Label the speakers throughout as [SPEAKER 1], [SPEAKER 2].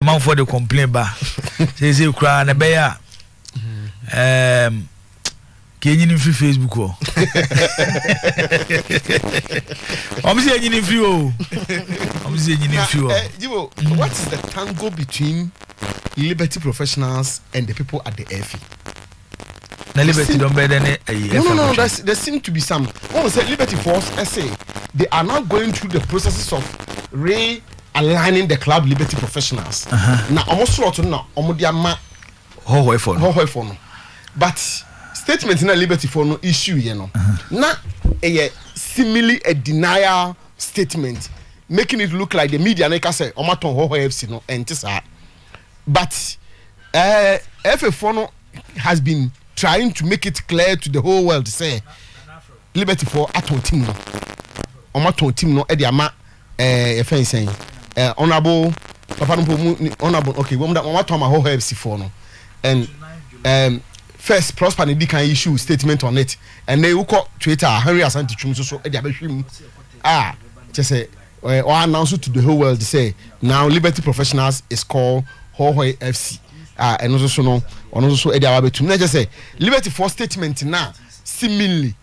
[SPEAKER 1] amount for the complaint ba say cry na be ya kenyi ni free Facebook o omse enyi ni free o omse enyi ni free o
[SPEAKER 2] Jibo, what is the tango between Liberty Professionals and the people at the FA?
[SPEAKER 1] na Liberty don't better than
[SPEAKER 2] no, there seem to be some. One say Liberty Force SA, they are now going through the processes of realigning the club Liberty Professionals. Now almost sort of now omudiama
[SPEAKER 1] ho for
[SPEAKER 2] no. But statement in a Liberty for no issue, you know. Now a similarly a denial statement, making it look like the media like I say omaton ho FC no entisa. But FA Fono has been trying to make it clear to the whole world to say Liberty for aton team no omaton team no e dey ama saying honorable papa no honorable okay we omaton ma ho FC for no and first Prosper Nidi can issue statement on it and they will Twitter Henry Asante Twum so e dey abehwim just say or announce to the whole world to say now Liberty Professionals is called Hohoi FC and also no also e dey abetum na just say Liberty for statement now seemingly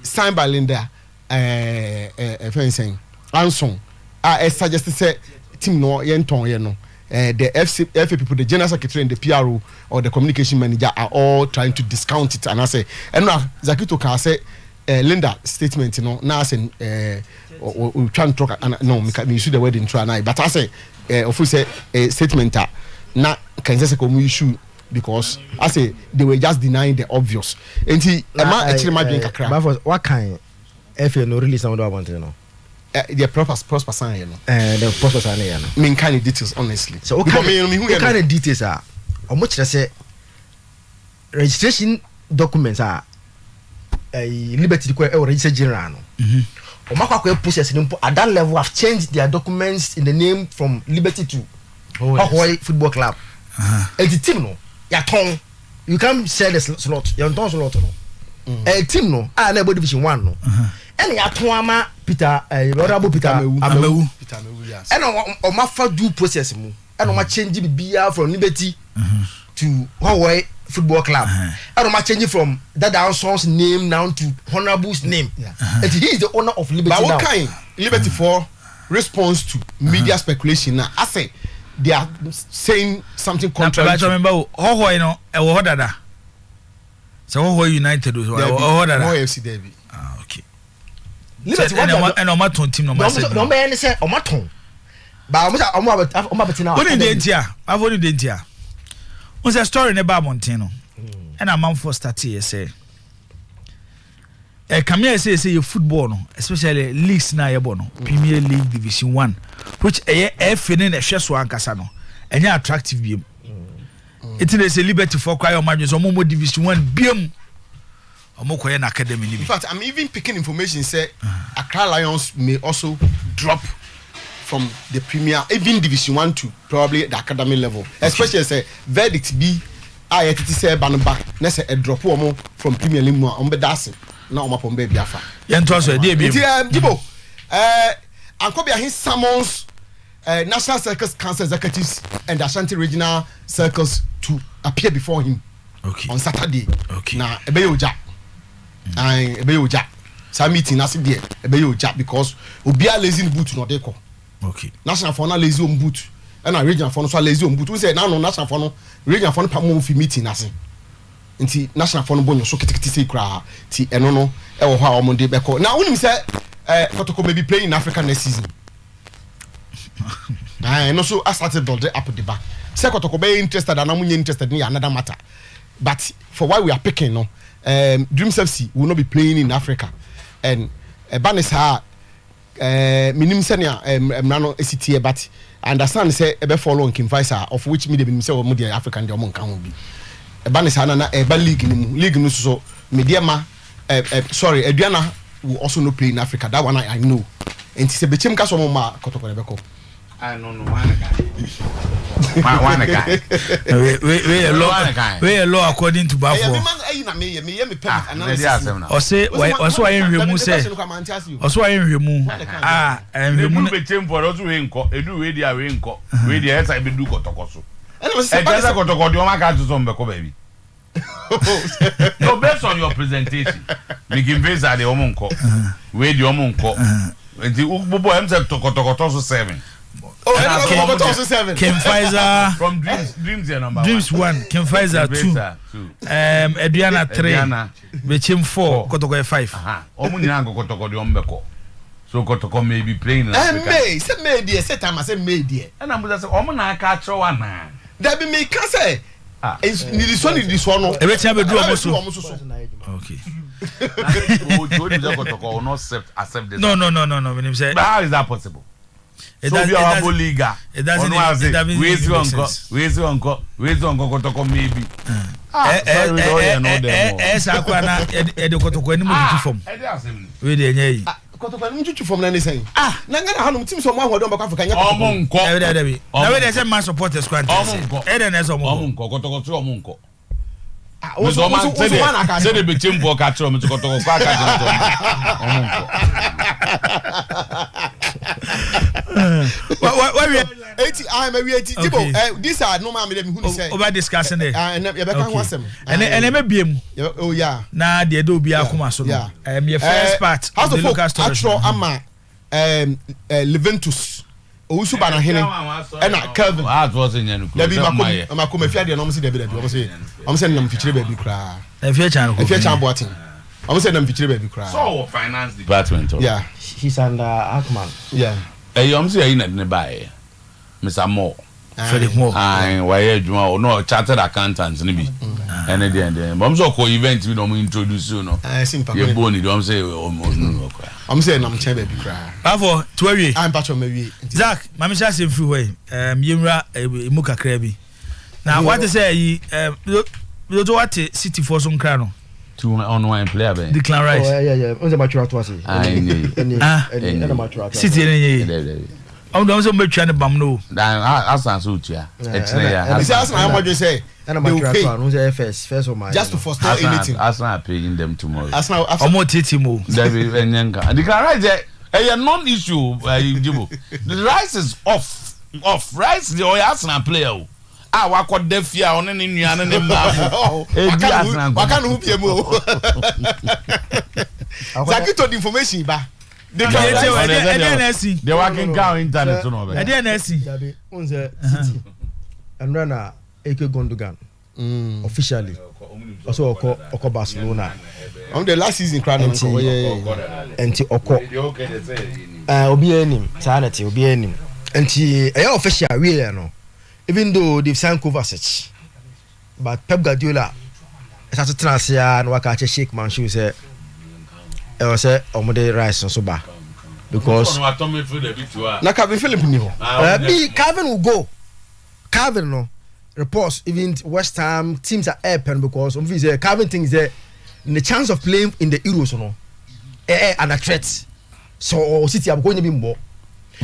[SPEAKER 2] signed by Linda saying Anson suggest say team no yenton ye no the FA people, the general secretary and the PRO or the communication manager are all trying to discount it. And I say, and now Zakito can say, Linda statement, you know, now I say, we try to talk, no, we issue the word in try, but I say, official statement, now can just come issue because I say they were just denying the obvious. And he, actually, my drink a crap.
[SPEAKER 3] What kind FA no release on what I want to know?
[SPEAKER 2] The prosper sign, you know.
[SPEAKER 3] The prosper sign, you know.
[SPEAKER 2] Mean kind of details, honestly.
[SPEAKER 3] So what kind of details are? How much I say? Registration documents are Liberty or register general. Or Maka process at that level have changed their documents in the name from Liberty to Hawaii Football Club. And the team no, you can't sell the slot. You don't slot no. A team no, I never division 1 no. And Yatwama Peter, Honorable Peter Amewu, yes. And on my for due process, and on my changing BR from Liberty to Hawaii Football Club, and on my changing from that Anson's name now to Honorable's name. And he is the owner of Liberty. But what kind
[SPEAKER 2] Liberty for response to media speculation? Now, I say they are saying something contrary.
[SPEAKER 1] I remember Hawaii no, Dada. So Hawaii United was
[SPEAKER 2] Hawaii FC Derby.
[SPEAKER 1] Okay.
[SPEAKER 3] Liberty
[SPEAKER 1] and on my team no
[SPEAKER 3] man say on my tongue. But I'm about now.
[SPEAKER 1] What did you I've only did here. Was a story about Montano. And a month for start here say. Come here say you football no, especially leagues na bono, Premier League Division 1, which F in a chess one casano. And you're attractive beam. It is a Liberty for cry on margins or Momo Division 1 beam. Academy.
[SPEAKER 2] In fact, I'm even picking information say Accra Lions may also drop from the Premier, even Division 1 to probably the academy level. Especially as a verdict be I say Banaba, let's say a drop from Premier League on Bedassi. Now I'm up on baby Afa.
[SPEAKER 1] Yantoso, dear
[SPEAKER 2] Gibo. Ankobia his summons National Circus Council executives and Ashanti Regional Circles to appear before him on Saturday.
[SPEAKER 1] Okay.
[SPEAKER 2] Now, Ebeyoja. And Ebeyoja. Some meeting as there, Ebeyoja, because Ubia lazy boot no deco.
[SPEAKER 1] Okay.
[SPEAKER 2] National Fauna lazy on boot. And a regional fauna lazy on boot. We say now no national fauna regional fauna pamo fi meeting as nti national fauna bonyo so kitikiti kra ti eno no e wo ha omonde beko. Now unim say Kotoko may be playing in Africa next season. And also I started building up the back. Say Kotoko be interested and I'm interested in another matter. But for why we are picking no Dreams FC will not be playing in Africa. And Banis ha minim senia mrano ACTA but I understand say ebe follow Kim Faisal of which media be say mo the African the mon kan will be. Banis ha na eba league no so media ma sorry Adriana will also not play in Africa. That one I know. And it's a bechem ka so mo ma Kotoko Nebeko.
[SPEAKER 4] I don't know one guy.
[SPEAKER 1] We a law according to Bafo.
[SPEAKER 2] Debi na me pay analysis.
[SPEAKER 1] O say why nhwemu say. O so why nhwemu. Nhwemu
[SPEAKER 4] be tempo o so we nko. Edu we dia we nko. We dia esa be du kotokoso. E just kotokodi o maka to so mbeko baby. No, based on your presentation, we can base that the omunko. We the omunko. The Ubo M said to 7.
[SPEAKER 2] Oh, 7.
[SPEAKER 1] Kim Pfizer
[SPEAKER 4] from Dreams your number.
[SPEAKER 1] Dreams 1, Kim Pfizer 2. Adriana 3. Bechim 4, Kotoko 5.
[SPEAKER 4] Omunyango kotokodi ombeko. So Kotoko may be playing in
[SPEAKER 2] Africa. May, say may dear, say time I say may dear.
[SPEAKER 4] And I'm just saying, Omuna catch one.
[SPEAKER 2] That be me can say. This one.
[SPEAKER 1] Every time we do almost. Okay. No. When you say,
[SPEAKER 4] how is that possible? So we are a liga.
[SPEAKER 1] It doesn't.
[SPEAKER 4] Where's uncle? Maybe.
[SPEAKER 2] Kotoko from nani saying nangana hanu team so mo ahodo mbaka Africa nya
[SPEAKER 4] omunko
[SPEAKER 1] na we dey say man supporters squad eden so
[SPEAKER 4] omunko kotoko tu omunko so say the betimbo ka tro me kotoko kwa ka omunko
[SPEAKER 2] what we 80 I'm a 80 Tibo these are normal me who say
[SPEAKER 1] over discussing it
[SPEAKER 2] and you better wasem
[SPEAKER 1] and me biem
[SPEAKER 2] oh yeah
[SPEAKER 1] na de do bia akoma so your first part
[SPEAKER 2] of the local story actual ama Leventus Owusu bana hene na Kelvin
[SPEAKER 4] was in Yanu
[SPEAKER 2] Debi makoma fia de no mo se Debi am say nam fichire baby kra
[SPEAKER 1] e fia chan
[SPEAKER 2] boatin am say nam fichire baby kra
[SPEAKER 4] so finance department
[SPEAKER 2] yeah
[SPEAKER 3] he's under Akman
[SPEAKER 2] yeah
[SPEAKER 4] am say you na buy Mr. Moore
[SPEAKER 1] Philip Moore
[SPEAKER 4] why adwuma no chartered accountants ni bi ene de mom so ko event we no introduce you no you boni do say
[SPEAKER 2] I'm saying I'm chair baby cry
[SPEAKER 1] afo to awie
[SPEAKER 2] I'm patch on me
[SPEAKER 1] Zach mama sha sem free way yemra mu kakra bi na what say you do what city for some cry no
[SPEAKER 4] two on one player be
[SPEAKER 1] Declan Rice
[SPEAKER 3] yeah on the mature to say any mature
[SPEAKER 1] city any I'm the one who made China bam no.
[SPEAKER 4] Asan so tia.
[SPEAKER 2] This Asan how much you say?
[SPEAKER 3] And I'm mature first of my
[SPEAKER 2] just to foster anything.
[SPEAKER 4] Asan are paying them tomorrow.
[SPEAKER 2] Asan
[SPEAKER 1] omo titimo.
[SPEAKER 4] David Enyenka. And the rice a non-issue Jibo. The rice is off. Rice the Asan player. Wa ko defia on ni nuane ne mafu.
[SPEAKER 2] Wakan hu bie mo. Zakito the information ba.
[SPEAKER 4] The working cow internet no be.
[SPEAKER 3] Dabi unze city. And runner Eke Gundogan. Officially. Also oko Barcelona.
[SPEAKER 2] On the last season crowd
[SPEAKER 3] enti oko. Obi enim, sanity obi enim. Enti official we no. Even though they've signed Kovacic. But Pep Guardiola started to transfer and waka shake man shoe say I was say omode rice so ba because
[SPEAKER 2] na Calvin Philip ni ho
[SPEAKER 3] Calvin will go Calvin no reports even West Ham teams are open because obviously Calvin thinks that the chance of playing in the Euros no and a threat so City are going to be more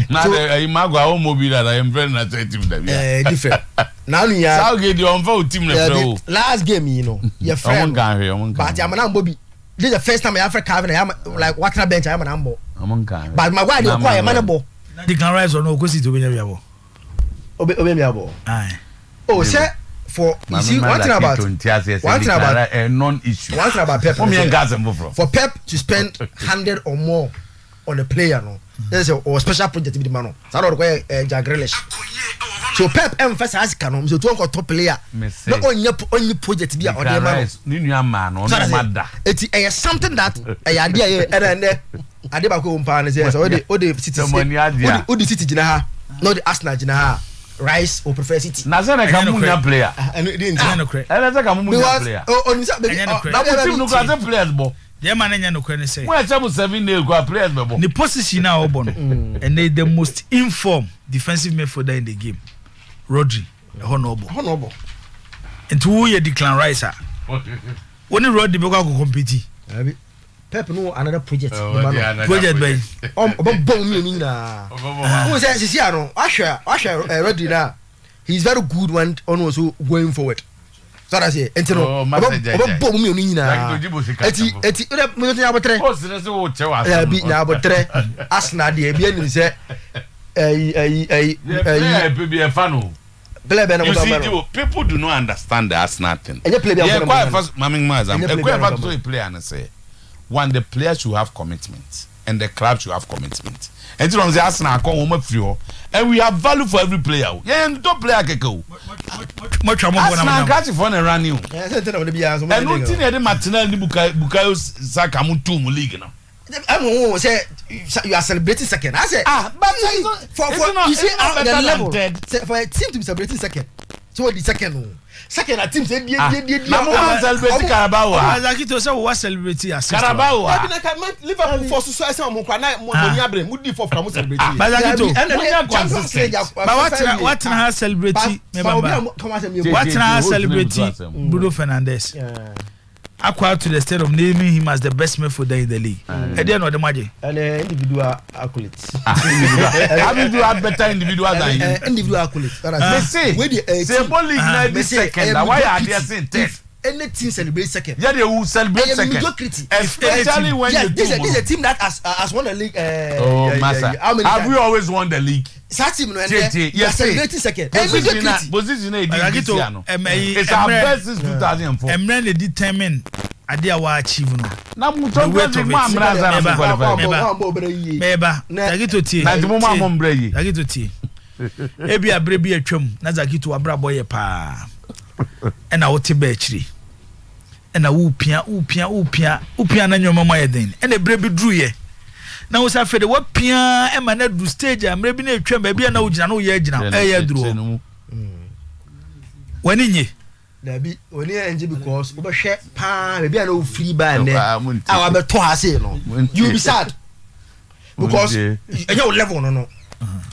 [SPEAKER 4] na imago a mobile that I am very na team that
[SPEAKER 3] different now you
[SPEAKER 4] how get the on team na
[SPEAKER 3] last game you know your friend but I'm an Bobby. This is the first time I ever Calvin. I am like walking a bench. I am an ambo. But my wife, you acquire manable.
[SPEAKER 1] The can rise or no, because it's obey me abo.
[SPEAKER 3] Obey me abo.
[SPEAKER 1] Aye.
[SPEAKER 3] Oh, sir. For you see, one thing about
[SPEAKER 4] a non-issue.
[SPEAKER 3] One thing about Pep.
[SPEAKER 4] For
[SPEAKER 3] Pep to spend 100 or more on a player, no. There's a special project with the man. So I don't require Jack Grealish. So Pep emphasize canon. So to top player. Not only project be on the man. It is something that a idea and Adebako umpan says all the city. All the city jinaha, not the Arsenal jinaha. Rice or prefer City.
[SPEAKER 4] Nazana Kamunya player.
[SPEAKER 2] And it didn't.
[SPEAKER 4] Kamunya player.
[SPEAKER 3] That
[SPEAKER 4] team look at players bo.
[SPEAKER 1] The man enya no kwene say.
[SPEAKER 4] When 7 days go players bo.
[SPEAKER 1] The position now obono. And they the most informed defensive midfielder in the game. Rodri, honorable. And to who Declan Rice are. When you Rodri go compete.
[SPEAKER 3] Pep no another project.
[SPEAKER 1] Project by.
[SPEAKER 3] Who says this year no? Asher Rodri na. He's very good one on also going forward. so that's it enti no obo mu mi nyina enti me to abotre
[SPEAKER 4] o sire se o chewa
[SPEAKER 3] ya bi na abotre Arsenal de bi anim se
[SPEAKER 4] be a fan o you see people do not understand the Arsenal thing yeah quite first maming mazam quite first to play and say one the players should have commitment and the club should have commitment and you know the Arsenal come home free and we have value for every player yeah and don't play akeko Arsenal catch for the run you and no thing the Martinelli ni Bukayo Saka mu two mu league now
[SPEAKER 3] I'm say you are celebrating second. I say
[SPEAKER 4] but
[SPEAKER 3] for you see the level for a team to be celebrating second. So what the second team say
[SPEAKER 4] na celebrate Carabao
[SPEAKER 1] Zakito say we celebrate
[SPEAKER 4] Carabao
[SPEAKER 2] Liverpool for so say mo kwa na mo ni abre mo di for from celebrate
[SPEAKER 1] Zakito but what na celebrate what na celebrate Bruno Fernandes acquired to the state of naming him as the best midfielder in the league. And then what the magic?
[SPEAKER 3] Individual accolades.
[SPEAKER 4] Having to have better individual than you.
[SPEAKER 3] Individual accolades.
[SPEAKER 4] They say, Simple League now be second. Why are they saying tenth?
[SPEAKER 3] Any team celebrate second.
[SPEAKER 4] Yeah, they will celebrate second.
[SPEAKER 3] Mediocrity.
[SPEAKER 4] Especially when you
[SPEAKER 3] this is a team that has won the league.
[SPEAKER 4] Massa. Have we always won the league?
[SPEAKER 3] Team no yes, celebrating second.
[SPEAKER 4] Position it's our best since 2004.
[SPEAKER 1] Emre they determine ade a wa achieve no.
[SPEAKER 4] Na mu to be ma amraza na
[SPEAKER 1] qualify. Meba. Zakito tie.
[SPEAKER 4] Na dimo ma mombre yi.
[SPEAKER 1] Zakito tie. Ebi abre bi atwam na Zakito abra boye pa. Ena wote ba akiri. Ena wo pia na nyoma ma yeden. Ena ebre bi dru ye. Na wo sa fede wo pia e ma na du stage amre bi na atwam ba bia na wo gina na wo ye gina e ye dru. Wani nye
[SPEAKER 3] Dabi oni enje because we hwe pa be bia na wo free ban there awa be to ase no you be sad because your level no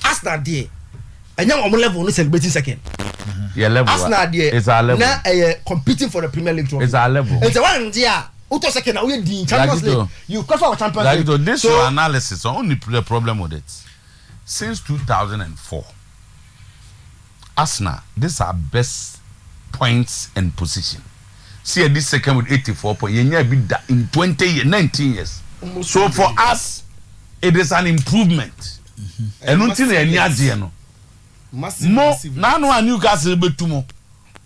[SPEAKER 3] Arsenal there enya wo level no celebrating second
[SPEAKER 4] yeah level
[SPEAKER 3] Arsenal there
[SPEAKER 4] is our level
[SPEAKER 3] na competing for the Premier League trophy
[SPEAKER 4] is our level
[SPEAKER 3] it's one there auto second we the Champions League you qualify for Champions League
[SPEAKER 4] this your analysis only the problem with it since 2004 Arsenal this our best points and position. See this second with 84 points. In 20 years, 19 years. So for us, it is an improvement. And until any idea no. Massive. Now no Newcastle be too more.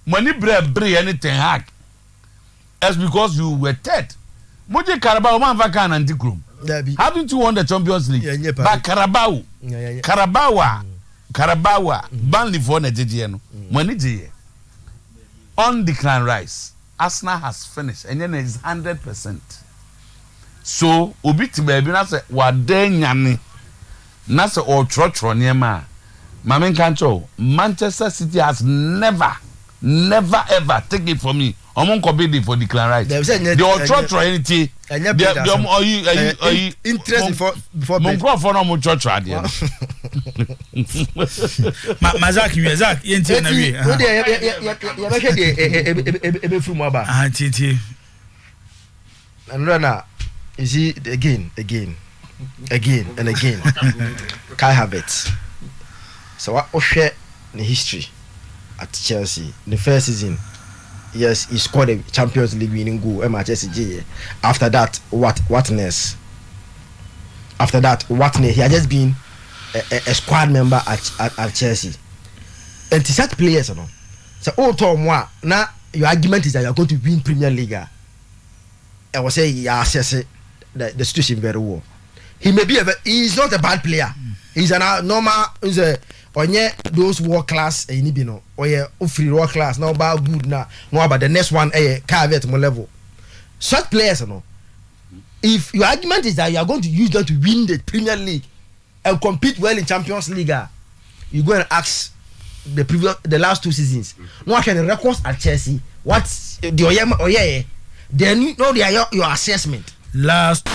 [SPEAKER 4] Money bre anything hack. That's because you were third. Moje Carabao man vacan and Dikrum. Haven't you won the Champions League? But Carabao. Carabao. Banley for Nigeria. Money je. On decline rise, Arsenal has finished and then it's 100%. So, Ubiti baby, na se wadenyani, na se otrotro niema. Mamen kancho, Manchester City has never ever take it from me. Omon kobidi for decline rise. The otrotro anything. The
[SPEAKER 3] interest before
[SPEAKER 4] Monkro no mo trotro ade.
[SPEAKER 1] Mazaki Zak yenti na wi.
[SPEAKER 3] No dey ebe from aba.
[SPEAKER 1] Titi.
[SPEAKER 3] And now you see again and again. Kai Havertz. So what share the history at Chelsea the first season. Yes, he scored a Champions League winning goal at Manchester. After that, whatness? After that, whatness? He had just been a squad member at Chelsea. And to such players, no. So, oh, Tom, now your argument is that you're going to win Premier League. I was saying, yeah, assess the situation very well. He may be he's not a bad player. He's a normal. He's a onye those world class no or free world class now about good now no about the next one caveat more level such players no if your argument is that you are going to use them to win the Premier League and compete well in Champions League you go and ask the last two seasons no actually the records at Chelsea what's the then you know your assessment
[SPEAKER 1] last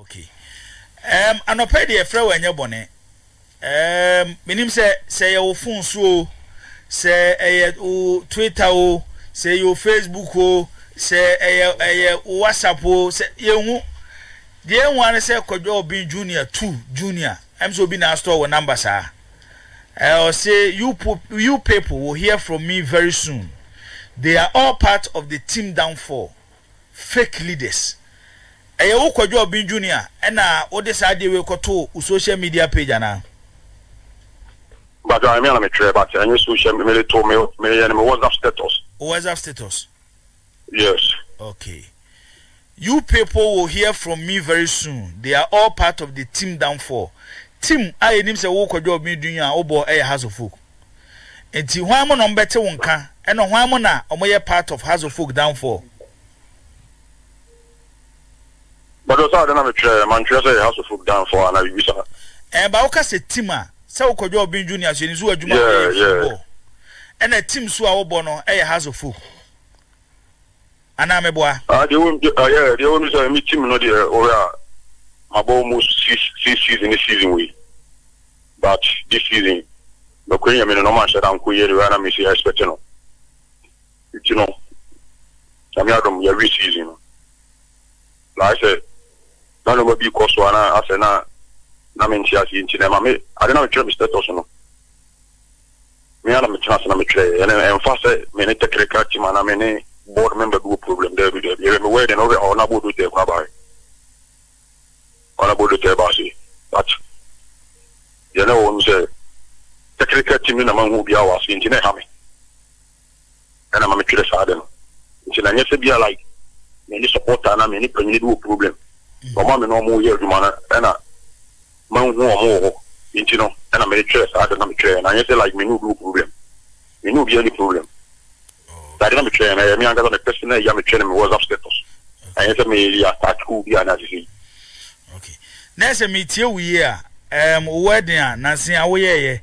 [SPEAKER 1] Okay. Anɔpɛ deɛ frɛ wɔ nyɛ bɔne. Menim sɛ your phone so sɛ o Twitter o sɛ your Facebook o sɛ WhatsApp o sɛ yehu deɛ one sɛ Kwadwo Obi Junior 2 Junior. I'm so be na store number sir. I'll say you people will hear from me very soon. They are all part of the team downfall. Fake leaders. Wo Kwadwo Obi Junior and what this idea we go to social media page na.
[SPEAKER 5] But I mean, I'm a trade, but I use social media to me WhatsApp status.
[SPEAKER 1] WhatsApp status.
[SPEAKER 5] Yes.
[SPEAKER 1] Okay. You people will hear from me very soon. They are all part of the team downfall. Team I nim say wo Kwadwo Obi Junior obo House of Folk. Enti hwan mo no mbete wonka and hwan mo na omoye part of House of Folk downfall.
[SPEAKER 5] But also I don't have a trade, man say House of Folk downfall and I visa.
[SPEAKER 1] Ba wo ka se team a say wo Kwadwo Obi Junior so ni so adwuma football. And a team so a wo bo no House of Folk. Ana meboa.
[SPEAKER 5] They won't say me team no there or almost six season we. But this season, the Queen, I mean, no man said I'm queer, and I'm expecting. You know, I'm not every season. Like I said, none of the cost one, I said, I mean, she has in cinema. I don't know if you're status or no. Me, I'm a chance, I'm a trade, and fast, many technical team, and I mean, board member do problem there with them. You're aware, and over on about with them, on about the table, but you know, when say technical team in among who be our in Tinehami, and I'm a curious harden. Until I never be like many support and I mean, any do problem. But mamma no more year to man, and a man who are more, you know, and I'm a curious harden, I'm a train, and I say like me no do problem. Me no be any problem. I didn't train, I mean, I got a person, I am a trainer was upstairs. I answer me, attack who be an okay.
[SPEAKER 1] Next meet you here. Wedding Nancy away.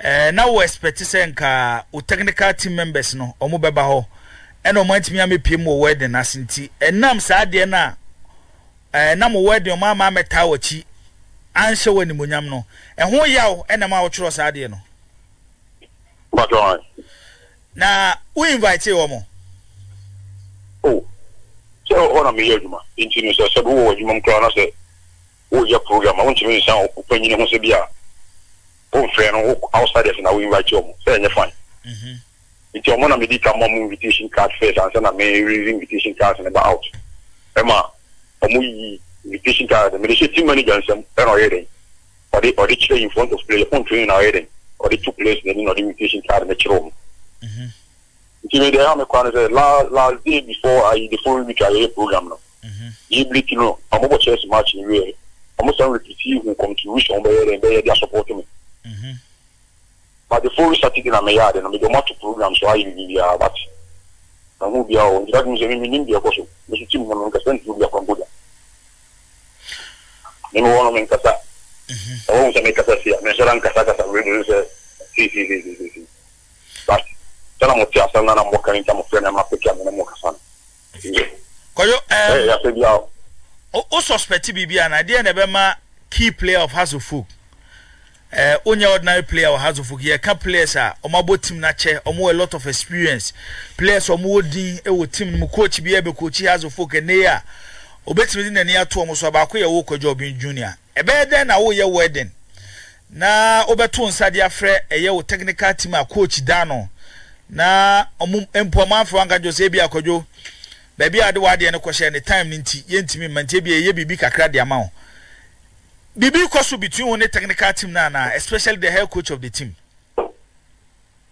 [SPEAKER 1] Now we expect to say nka o technical team members no omo beba ho. And o want me am pim wo wedding asinti. Enam saa de na na mo wedding o ma meta wachi. Anhye wani monyam no. Ho yaw na ma wo tworo saa de no.
[SPEAKER 5] But why?
[SPEAKER 1] Na we invite you omo.
[SPEAKER 5] Oh. So on me yeduma. Intinu so so wo yeduma kra na say oh, your program. I want to say, open your Mosebia. Oh, friend, outside of now, we invite you. Say, you're fine. It's your money, medical mom invitation card first, and send a mail invitation cards and about. Emma, a movie invitation card, the military manager and some already. Or they chair in front of play, phone train already. Or they took place, then the invitation card in the room. They have a corner last day before the full week I program now. You know, I'm over chess match in real. Almost every PC who come to wish on they are supporting me. But the full Saturday in my yard and I'm the matter program, so I will but I will be out. That means in India also. The team will send you from Buddha. You know, one of them Kasa. I want to make Kasa here. Measuring Kasa, really see. But tell them what you are saying, and I'm working in some of them, I'm not picking them more Kasan. I said, yeah.
[SPEAKER 1] O suspect bibi an idea na bema key player of House of Folk. Onya ordinary player of House of Folk. Here can players are omabo team na che omo a lot of experience. Players omo din e wo team mu coach bi e be coach House of Folk ne ya. Obetimi na ne ato omo so ba ko ye wo Kwadwo Obi Junior. E be den na wo ye wedding. Na obeto nsa de afre ye wo technical team a coach Dano. Na omo empomanfo anga Jose bi Akwadwo baby ade wade ne kwhye ne time nti yentimi mante bia ye bibi kakra de ama wo bibi koso between one technical team na especially the head coach of the team.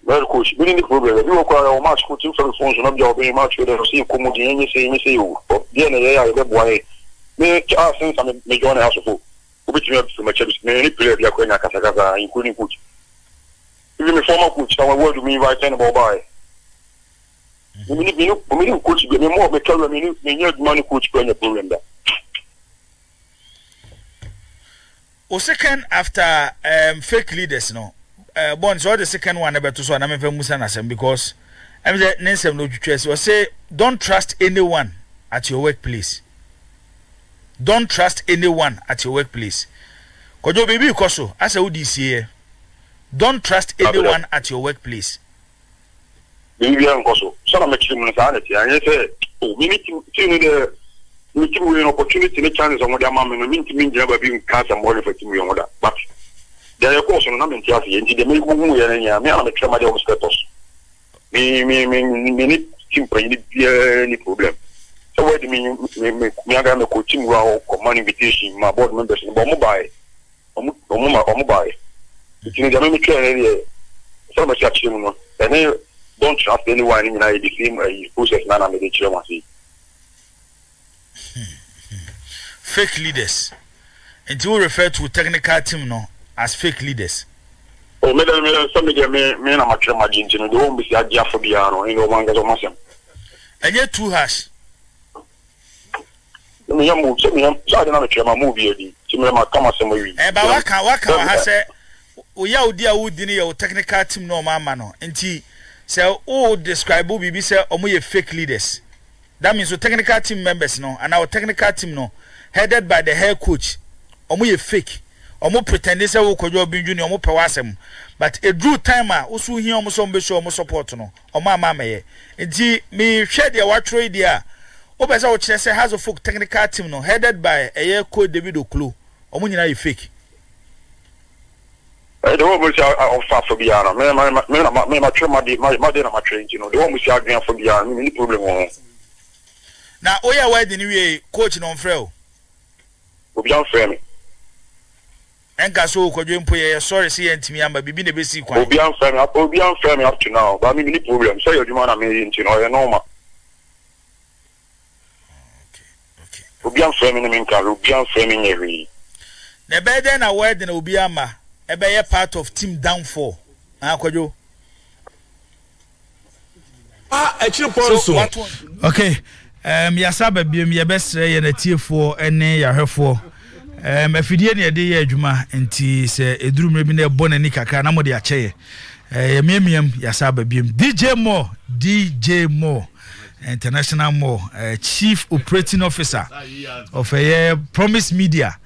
[SPEAKER 5] Well coach we need problem we work on match coaching for the phones no be obi match we dey see komodi enye say you bia na ya be boy me since I'm me join House of obi timi from match me any player bia kwanya kasa including coach even me former coach I want to me invite anybody by we need coach be more me tell me need money coach go any problem there.
[SPEAKER 1] O second after fake leaders no bonds or the second one about to so na me musa na sem because I'm say nensem no twetwe say don't trust anyone at your workplace. Don't trust anyone at your workplace. Kojo baby koso asa wudi sie. Don't trust anyone at your workplace.
[SPEAKER 5] Baby koso. So na make sure na ati anye say oh we need to an opportunity to chance on the amount of mean never being cast and more for you on that. But there are course on the Tiafi, they make who and I'm a traumatic status. Me need any problem. So what do you mean? Me, I got a coaching round command invitation, my board members in Bombai, Mumbai. It's in the American area. So much action, and then don't trust anyone in the same process. None of the children.
[SPEAKER 1] Fake leaders. And you refer to technical team no as fake leaders.
[SPEAKER 5] Oh, me na match imagine no do won be sia dia for bia no in one gazo masem.
[SPEAKER 1] Enye too harsh.
[SPEAKER 5] Me ya move, me ya so na match ma move bi edi. Ti me ma kama sem wi.
[SPEAKER 1] Ba waka ha say oya odi a wodi ni your technical team no ma no. Enti say o describe bibi say omo ye fake leaders. That means the technical team members no and our technical team no headed by the head coach omo ye fake omo pretend say wo kojo binju ni omo pewasem but a drew timer osu hia omo so mbesho omo support no omo amameye enti me hwe de watro dia obesa wo kire say has a folk technical team no headed by a year coach David Oklo omo nyina ye fake
[SPEAKER 5] I don't want to say for Biana. Me ma train my day na ma train you know. They want me to say again for Biana. Me problem
[SPEAKER 1] na oya why the new coach no frɛ
[SPEAKER 5] obi an frɛ me
[SPEAKER 1] enka so kwadwe mpo ye sorry say ntimi amba bibi na besi kwan
[SPEAKER 5] obi an frɛ me up to now but me any problem say your demand na me you know you normal okay obi an frɛ me na me nka obi an frɛ me nyeri
[SPEAKER 1] na bede na word na obi ama ebe ye part of team downfall kwadwo okay yasa babiem ye besre ye na tiefo ene yahwefo afidie ne de ye adwuma enti se edurumre bi na ebo na ni kakra na mode akyeye miemiem yasa babiem DJ Mo International Mo Chief Operating Officer of Promise Media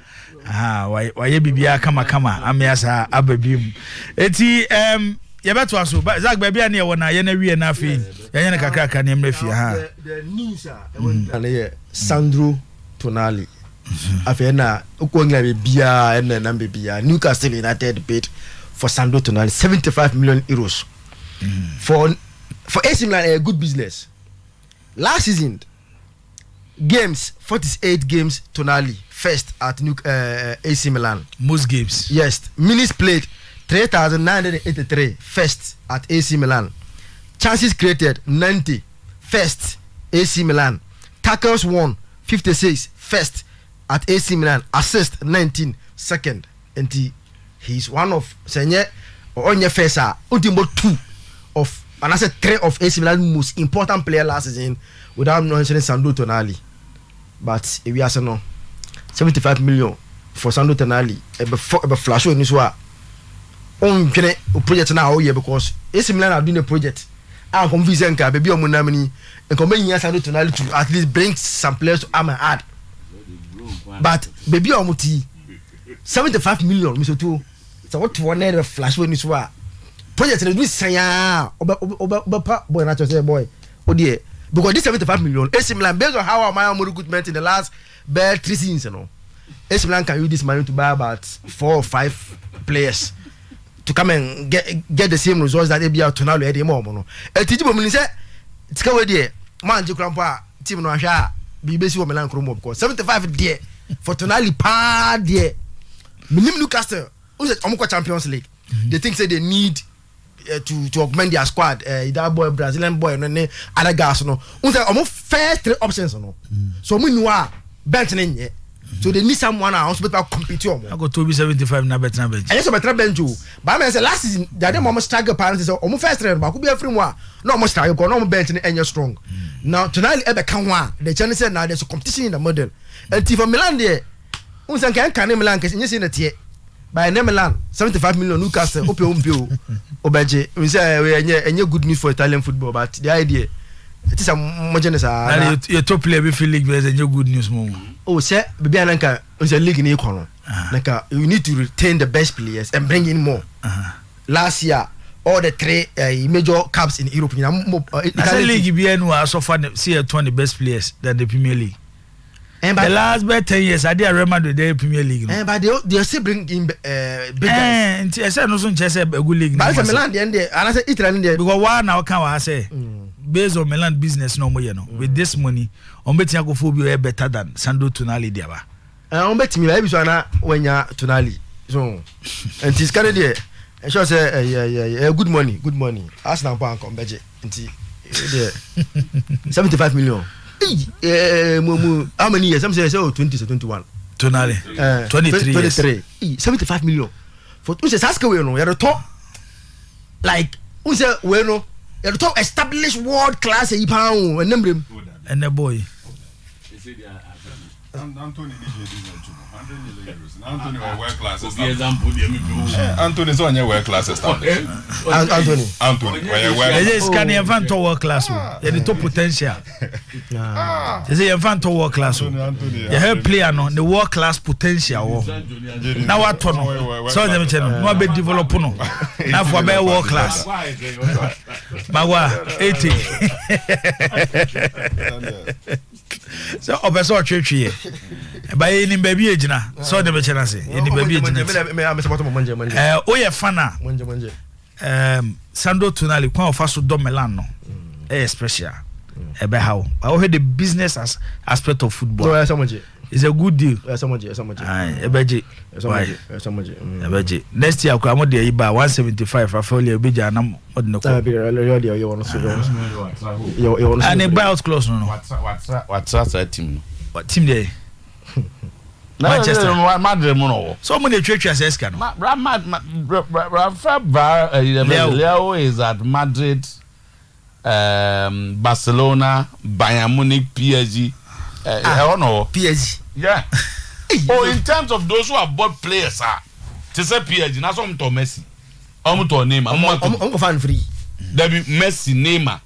[SPEAKER 1] waye bibia kama amiasa ababiem enti yebeto aso Zach baby na wona ye na wie na afi ye na kakaka na emre fie ha
[SPEAKER 3] the news na ye Sandro Tonali afi na okongla bibia na bibia Newcastle United paid for Sandro Tonali 75 million euros for AC Milan a good business. Last season games 48 games Tonali first at AC Milan,
[SPEAKER 1] most games,
[SPEAKER 3] yes, minutes played 3,983 first at AC Milan. Chances created 90 first AC Milan. Tackles won 56 first at AC Milan. Assist 19 second. And he's one of Senye or on your face ultimo 2 of and I said 3 of AC Milan most important player last season without mentioning Sandro Tonali. But if we are no 75 million for Sandro Tonali a flash in this one. On project now here because AC Milan are doing a project. I'm convinced that baby on Munamini and coming here Sandro Tonali to at least bring some players to arm and add. But baby on Muti 75 million, Mr. 2. So what one never flash when this was project is this saya boy not say boy. Oh dear. Because this 75 million AC Milan based on how my recruitment in the last 3 seasons, you know. AC Milan can use this money to buy about 4 or 5 players to come and get the same results that they be out to now the more no e tiji bo mini say tika we dey man je krampa team no ahwa bi besi wo Milan kromo because 75 there for Tonali pa there minim Newcastle omko Champions League they think say they need to augment their squad that boy Brazilian boy no other guys no say omo first 3 options no so mu nuwa bench ne so they need someone else better compete on.
[SPEAKER 1] I got to be 75 na better bench.
[SPEAKER 3] And yes, better bench. But I say last season, they didn't almost struggle. Parents say, "Omo first train, but could be a free one. No almost struggle. Go no bench and you're strong." Now tonight, ebe can one. The channel said now there's a competition in the model. And for Milan there, unsan can Milan because you see that here by Milan 75 million Newcastle. Ope obeje. We say we any good news for Italian football, but the idea it is a mojenes
[SPEAKER 1] na your top player be feel league is a good news mo.
[SPEAKER 3] Oh say be ananka is a league in econo. Naka you need to retain the best players and bring in more. Last year all the three major cups in Europe
[SPEAKER 1] the league be anywhere so far see 20 best players than the Premier League. And the last 10 years, I did remember the Premier League.
[SPEAKER 3] But they still bring in big
[SPEAKER 1] guys. I said no son just a good league.
[SPEAKER 3] But Milan and I said Italy there
[SPEAKER 1] because one now can I say based on Milan business no more, you know. With this money, on betting go for be better than Sandro Tonali there.
[SPEAKER 3] On bet me I be so na when ya Tonali. So and this kind there. And she say good money. Arsenal bank on budget. 75 million. How many years? Some say 20 to 21.
[SPEAKER 1] Tonali. 23.
[SPEAKER 3] 75 million. For who says ask we no, you talk like who say we no, you talk established world class e pound and number
[SPEAKER 1] and the boy.
[SPEAKER 6] Anthony Anthony world class Anthony is on your world class established. Anthony
[SPEAKER 1] it is can you find world class the top potential. Is it find world class you help player no the world class potential now what no so them channel no be develop no now for be world class mawa 80 so obeso twetwe ba any baby agina so dem chena say any baby agina oye fana Sandro Tonali kwa ofaso do Milan no special ebe how I heard the business aspect of football it's a good deal ebeje next year kwa mo de yi ba 175 Rafael Obeja na mo de no and a buyout clause no
[SPEAKER 4] what's that team
[SPEAKER 1] what team there Manchester
[SPEAKER 4] Madrid no
[SPEAKER 1] so mo dey twetwe as eska no
[SPEAKER 4] Leo is at Madrid, Barcelona, Bayern Munich, PSG. I don't know.
[SPEAKER 3] PSG.
[SPEAKER 4] Yeah. Oh, in terms of those who have bought players, to say PSG, that's what I'm talking Messi. I'm talking Neymar.
[SPEAKER 3] I'm fan free.
[SPEAKER 4] There be Messi, Neymar.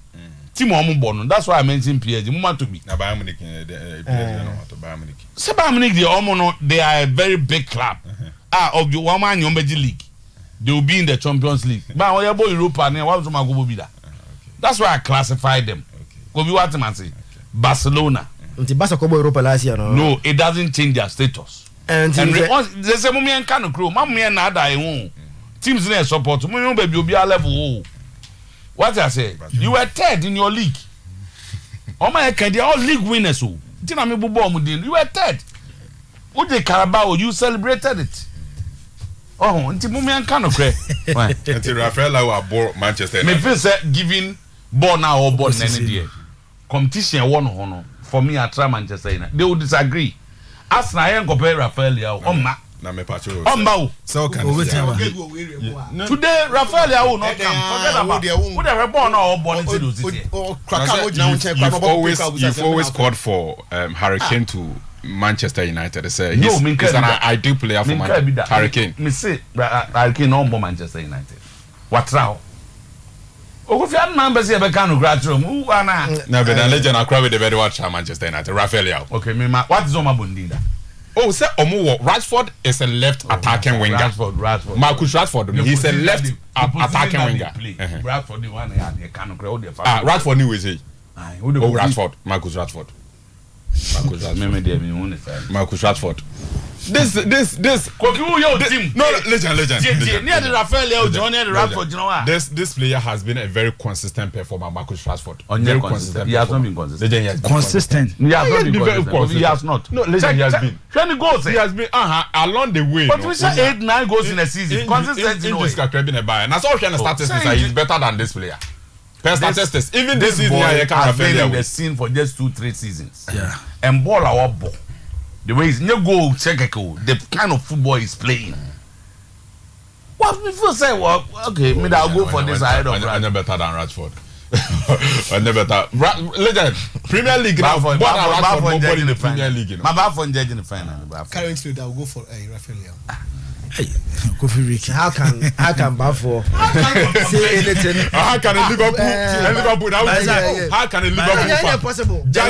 [SPEAKER 4] Timo Amubono. That's why I mentioned PSG. Muma to be.
[SPEAKER 6] Na Bayern Munich, PSG no to Bayern Munich.
[SPEAKER 4] Say Bayern Munich, they are a very big club. Of the woman Yombeji League. They will be in the Champions League. But when you go Europe, that's why I classify them. Go be what man say. Barcelona.
[SPEAKER 3] Europa last year.
[SPEAKER 4] No, it doesn't change their status. And they say mummy and can crew. Mummy and nada teams in support. Mummy baby will be a level. What I say? You were third in your league. Oh my God, they are all league winners. You were third. With the Carabao, you celebrated it. Oh, until Mumian can of credit.
[SPEAKER 6] Until Rafael bought Manchester.
[SPEAKER 4] Me feel say giving ball now or ball any day. Competition one honor for me I try Manchester United. They will disagree. As na yen compare Rafael Leao.
[SPEAKER 6] Na me pacho.
[SPEAKER 4] So
[SPEAKER 6] can
[SPEAKER 4] today Rafael Leao not come. Forget about. Who the ball now or ball into this.
[SPEAKER 6] You've always called for Hurricane to Manchester United. He's an ideal player for Hurricane.
[SPEAKER 4] Me say Hurricane no more Manchester United. What now? Ogofian members here be can graduate. Who ana?
[SPEAKER 6] Na be the legend akra with the very watch Manchester United. Rafael Leao.
[SPEAKER 4] Okay, me what is Oma Bundida?
[SPEAKER 6] Oh, say Omo Rashford is a left attacking winger.
[SPEAKER 4] Rashford.
[SPEAKER 6] Marcus Rashford. He's a left attacking winger.
[SPEAKER 4] Rashford the one they can create the
[SPEAKER 6] Rashford new is he? Oh, Rashford. Marcus Rashford. Marcus Rashford. This
[SPEAKER 4] team.
[SPEAKER 6] No, legend.
[SPEAKER 4] Near the Rafael Leao, Johnny the Rashford, you know.
[SPEAKER 6] This player has been a very consistent performer, Marcus Rashford.
[SPEAKER 4] Very consistent. He has not been consistent.
[SPEAKER 1] Consistent.
[SPEAKER 4] He has not been very consistent. He has not.
[SPEAKER 6] No, legend. He has been.
[SPEAKER 4] When goes,
[SPEAKER 6] he has been along the way.
[SPEAKER 4] But we say 8-9 goals in a season. Consistent in a way.
[SPEAKER 6] And that's all kind of statistics. He's better than this player. Statistics. Even this season, he
[SPEAKER 4] has been in the scene for just 2-3 seasons.
[SPEAKER 1] Yeah.
[SPEAKER 4] And ball our ball. The way he's no goal, check the kind of football he's playing. What people say, well, okay, maybe I'll go for this side of
[SPEAKER 6] I'm better than Rashford. I'm better. Legend, Premier League now. Rashford nobody in the Premier League.
[SPEAKER 4] My bad for judging the final.
[SPEAKER 2] Currently, I'll go for Rafael Leao.
[SPEAKER 1] Hey, Kofi Ricky.
[SPEAKER 3] How can Bafo say anything?
[SPEAKER 6] How can a Liverpool? How can a Liverpool?
[SPEAKER 3] Possible.
[SPEAKER 1] The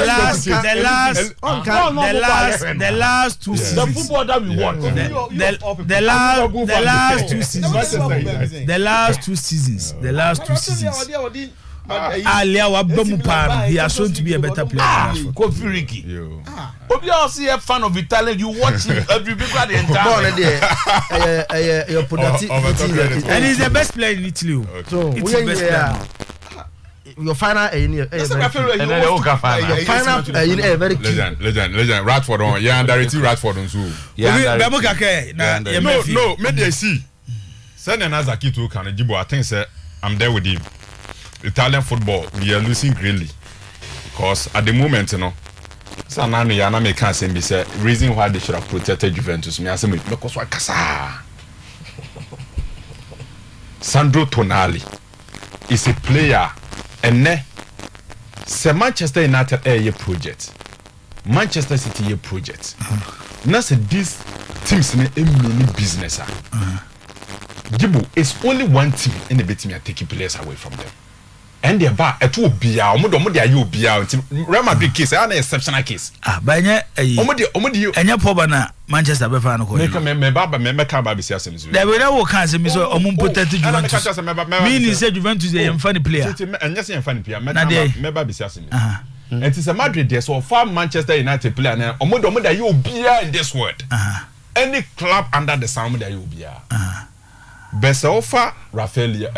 [SPEAKER 1] last 2 seasons.
[SPEAKER 4] The football that we want.
[SPEAKER 1] The last 2 seasons. Alia Wabamupan, he has shown to be a better player.
[SPEAKER 4] Kofi Ricky. Obi also a fan of Italian. You watch him every big the entire.
[SPEAKER 1] And he's the best player in Italy.
[SPEAKER 3] So
[SPEAKER 1] it's the best player.
[SPEAKER 3] Your final very key.
[SPEAKER 6] Legend. Radford on. Yeah, and Darity Radford on Zoo. No, maybe I see. Send another key to Kanajibo. I think I'm there with him. Italian football, we are losing greatly because at the moment, Sanano Yana make can't say reason why they should have protected Juventus. Me answer me because what kasa. Sandro Tonali is a player, and Manchester United a project, Manchester City a project. Now say these teams in a business. Jibo is only one team in the bit me taking players away from them. And the bar at two bia, Omodo you bia, Real Madrid case, an exceptional case.
[SPEAKER 1] By Omodio, and your Pobana, Manchester Befano. There were no kinds of Miss Omum protected Juventus. Meaning said Juventus a funny player.
[SPEAKER 6] And yes, funny player, Meba Bisasim. It is a Madrid there, so far Manchester United player, and Omodo you bia in this word. Any club under the sun that you bia. Best offer Rafael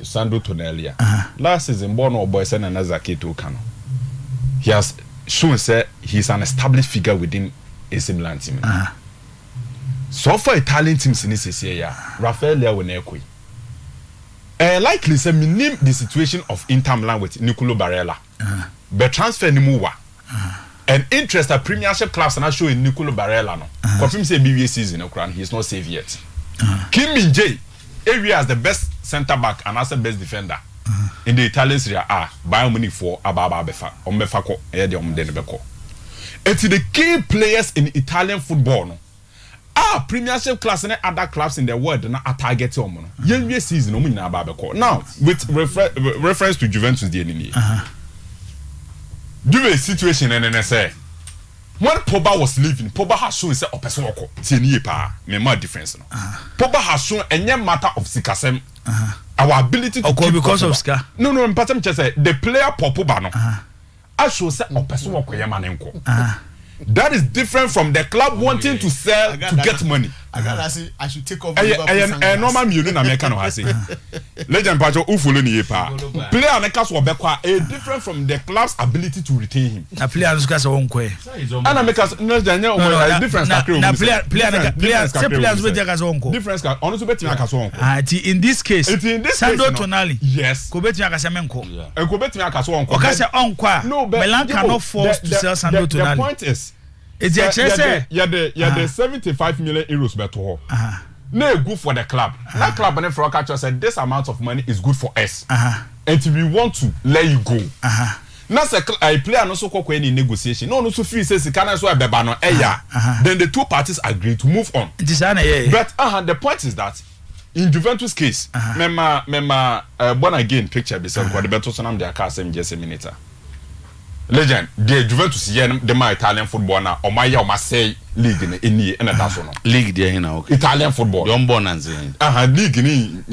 [SPEAKER 6] Sandro Tonali. Last season, Bono boys and Nazaki to Kano. He has shown say he's an established figure within AC Milan team. So far, Italian teams in this year, Rafael Leonekwi. Likely say me name the situation of Inter Milan with Nicolo Barella. But transfer ni muwa. And interest at Premiership clubs and I show in Nicolo Barella no. Confirm say BBA season he's not safe yet. Kim Min-jae area as the best centre back and as the best defender in the Italian Serie A. Buy money for Ababa Befa, Ombefako, Denebeko. It's the key players in Italian football. No? Premiership class and other clubs in the world are targeting on. Young season, now with reference to Juventus, the enemy. Do a situation in NSA. When Pogba was leaving, Pogba has shown himself a person who me more difference. Pogba has shown a matter of sikasem. Our ability to
[SPEAKER 1] keep because of ska.
[SPEAKER 6] No, I'm just say the player Pogba no. I should say a person who that is different from the club wanting to sell to get money.
[SPEAKER 2] I should take off.
[SPEAKER 6] Normal million American has say. Legend Pacho who follow ni pa. Player na kaso obekwa different from the club's ability to retain him.
[SPEAKER 1] Na player no kaso wonkwe.
[SPEAKER 6] Ana make us no difference
[SPEAKER 1] players wey kaso wonko.
[SPEAKER 6] Difference ka ono so betimi kaso wonko.
[SPEAKER 1] In this case Sandro Tonali.
[SPEAKER 6] Yes.
[SPEAKER 1] Ko betimi kaso menko.
[SPEAKER 6] Ko betimi kaso wonko.
[SPEAKER 1] O kaso onko. Milan cannot force to sell Sandro Tonali.
[SPEAKER 6] The point is
[SPEAKER 1] it's the
[SPEAKER 6] the 75 million euros beto. No good for the club. That club and for catcher said this amount of money is good for us. And we want to let you go. Now a player no so call any negotiation. No so feel says can so beba no then the two parties agree to move on. But the point is that in Juventus case, memma born again picture be some the beto so nam their car same just a minute. Legend, the Juventus the my Italian football now or my say league in any and that's no
[SPEAKER 4] league there now
[SPEAKER 6] Italian football
[SPEAKER 4] don't born and saying
[SPEAKER 6] league ni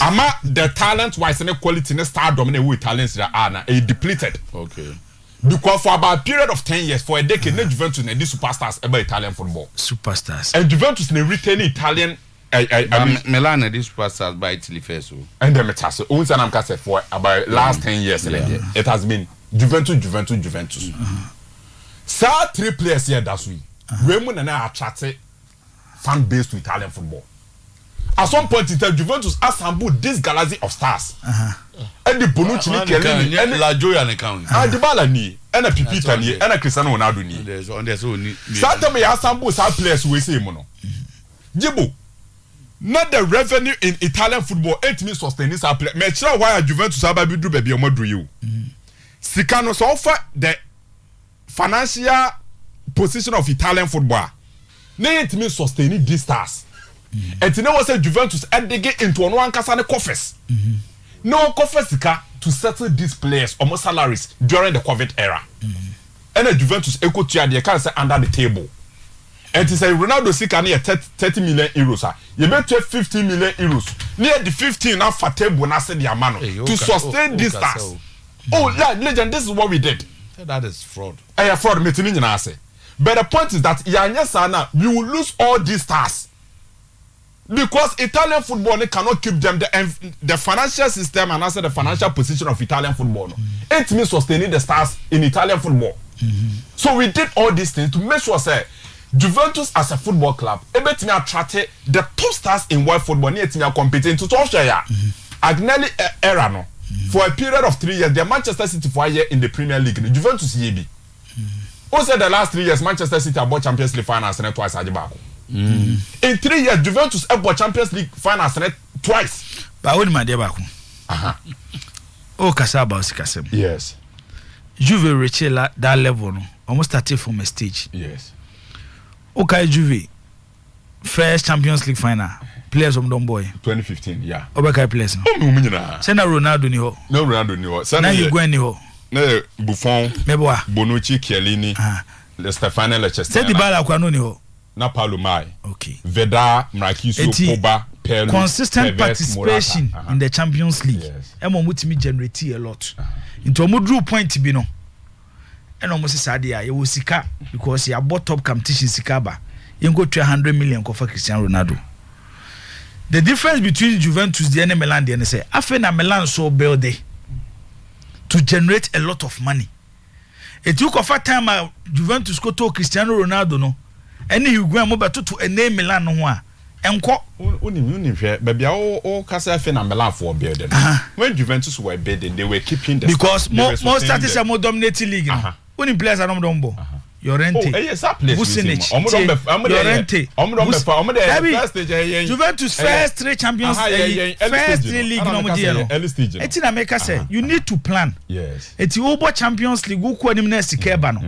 [SPEAKER 6] ama the talent wise and quality in star dominate with Italians are now depleted.
[SPEAKER 4] Okay,
[SPEAKER 6] because for about a period of 10 years for a decade Juventus and these superstars about Italian football and Juventus ne retain Italian
[SPEAKER 4] Milan and these superstars by Italy first
[SPEAKER 6] and the metase once and I'm cast for about last 10 years it has been Juventus. Sir, 3 players here that's we. Raymond and I attracted fan base to Italian football. At some point in time, Juventus assembled this galaxy of stars. And the Bonucci, and
[SPEAKER 4] La Gioia and account.
[SPEAKER 6] And the Balani, and a Pipita, and a Cristiano Ronaldo.
[SPEAKER 4] There's only
[SPEAKER 6] Saturday assembled some players who say mono. Jibo. Not the revenue in Italian football, 8 means sustaining our player. Make sure why Juventus have to do baby or more do you. Sikano so offer the financial position of Italian football. Nay it means sustaining these stars. And you know what say Juventus and they get into one kasane coffers. No coffers to settle these players almost salaries during the COVID era. And the Juventus equal to they can say under the table. And to say Ronaldo Sika near 30 million euros. You bet 15 million euros. Near the 15 now for table when I said the amount to sustain these stars. Oh, legend, this is what we did.
[SPEAKER 4] That is fraud.
[SPEAKER 6] Fraud meeting in say. But the point is that you will lose all these stars. Because Italian football cannot keep them the financial system and also the financial position of Italian football. It means sustaining the stars in Italian football. So we did all these things to make sure say Juventus as a football club able to attract the top stars in world football near to competing to Australia. Agnelli era no. For a period of 3 years, the Manchester City for a year in the Premier League, the Juventus yebi. Who said the last 3 years Manchester City have bought Champions League finals and twice at the back. In 3 years, Juventus have bought Champions League finals and twice.
[SPEAKER 1] But what my dear back? Oh, Kasaba Sikasem.
[SPEAKER 6] Yes.
[SPEAKER 1] Juve reached that level, no? Almost started from a stage.
[SPEAKER 6] Yes.
[SPEAKER 1] Okay, Juve first Champions League final. Players from Don Boy
[SPEAKER 6] 2015, yeah.
[SPEAKER 1] Obekai players no. Sena Ronaldo ni ho.
[SPEAKER 6] No Ronaldo ni ho.
[SPEAKER 1] Sena Higuain ni ho.
[SPEAKER 6] Ne Buffon,
[SPEAKER 1] Meboa,
[SPEAKER 6] Bonucci, Chiellini, Stefano Leicester.
[SPEAKER 1] Sedi Bala kwa no ni ho.
[SPEAKER 6] Na Paulo Mai.
[SPEAKER 1] Okay.
[SPEAKER 6] Veda, Marquinhos, Pogba, Perlu.
[SPEAKER 1] Consistent participation in the Champions League.
[SPEAKER 6] Yes.
[SPEAKER 1] Emo mutimi generate a lot. Into omo drew point bi no. And almost sadia you will sika because he bought top competition sikaba. You go to 100 million for Cristiano Ronaldo. The difference between Juventus and Milan and say after na Milan so build to generate a lot of money. It took a time Juventus go to Cristiano Ronaldo no. Any you go mobile to a name Milan no one. Enko
[SPEAKER 6] uni baby all kasa afi na Milan for building. When Juventus were building they were keeping the
[SPEAKER 1] because more started some more dominating league. When players are not dombo. Llorente.
[SPEAKER 6] Oh, yes, that place.
[SPEAKER 1] Llorente. Juventus first 3 Champions League, first 3 league no mo dey no. Eti na make say you need to plan.
[SPEAKER 6] Yes.
[SPEAKER 1] Eti obo Champions League wo ko anim na sika ba no.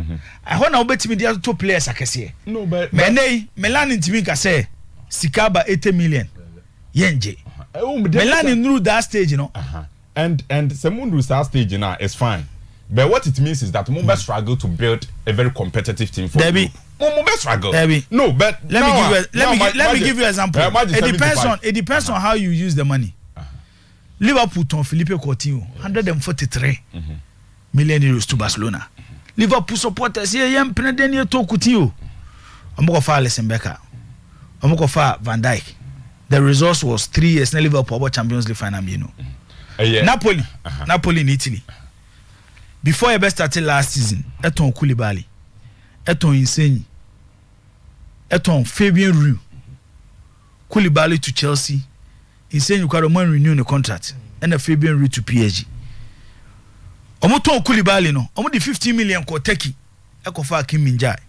[SPEAKER 1] I ho na obetimi dey to players akese.
[SPEAKER 6] No but
[SPEAKER 1] Milan ntimi ka say sika ba 80 million. Yenje. Milan through that stage no.
[SPEAKER 6] And Semundu that stage now is fine. But what it means is that Mumbai struggle to build a very competitive team for
[SPEAKER 1] Debbie.
[SPEAKER 6] Mumbai struggle.
[SPEAKER 1] Debbie.
[SPEAKER 6] No, but
[SPEAKER 1] let me give you an example. It depends on how you use the money. Liverpool ton Felipe Coutinho 143 million euros to Barcelona. Liverpool supporters here yam penadeni to Coutinho. Amoko fa Alisson Becker. Amoko fa Van Dijk. The result was 3 years na Liverpool about Champions League final you know. Napoli in Italy. Before I started last season, Eton Koulibaly, Eton Insigne, Eton Fabian Ruiz, Koulibaly to Chelsea, Insigne Ukaraman renew the contract, and a Fabian Ruiz to PSG. Omoton Koulibaly no, omo the 15 million ko Turkey, ekofa Kim Min-jae.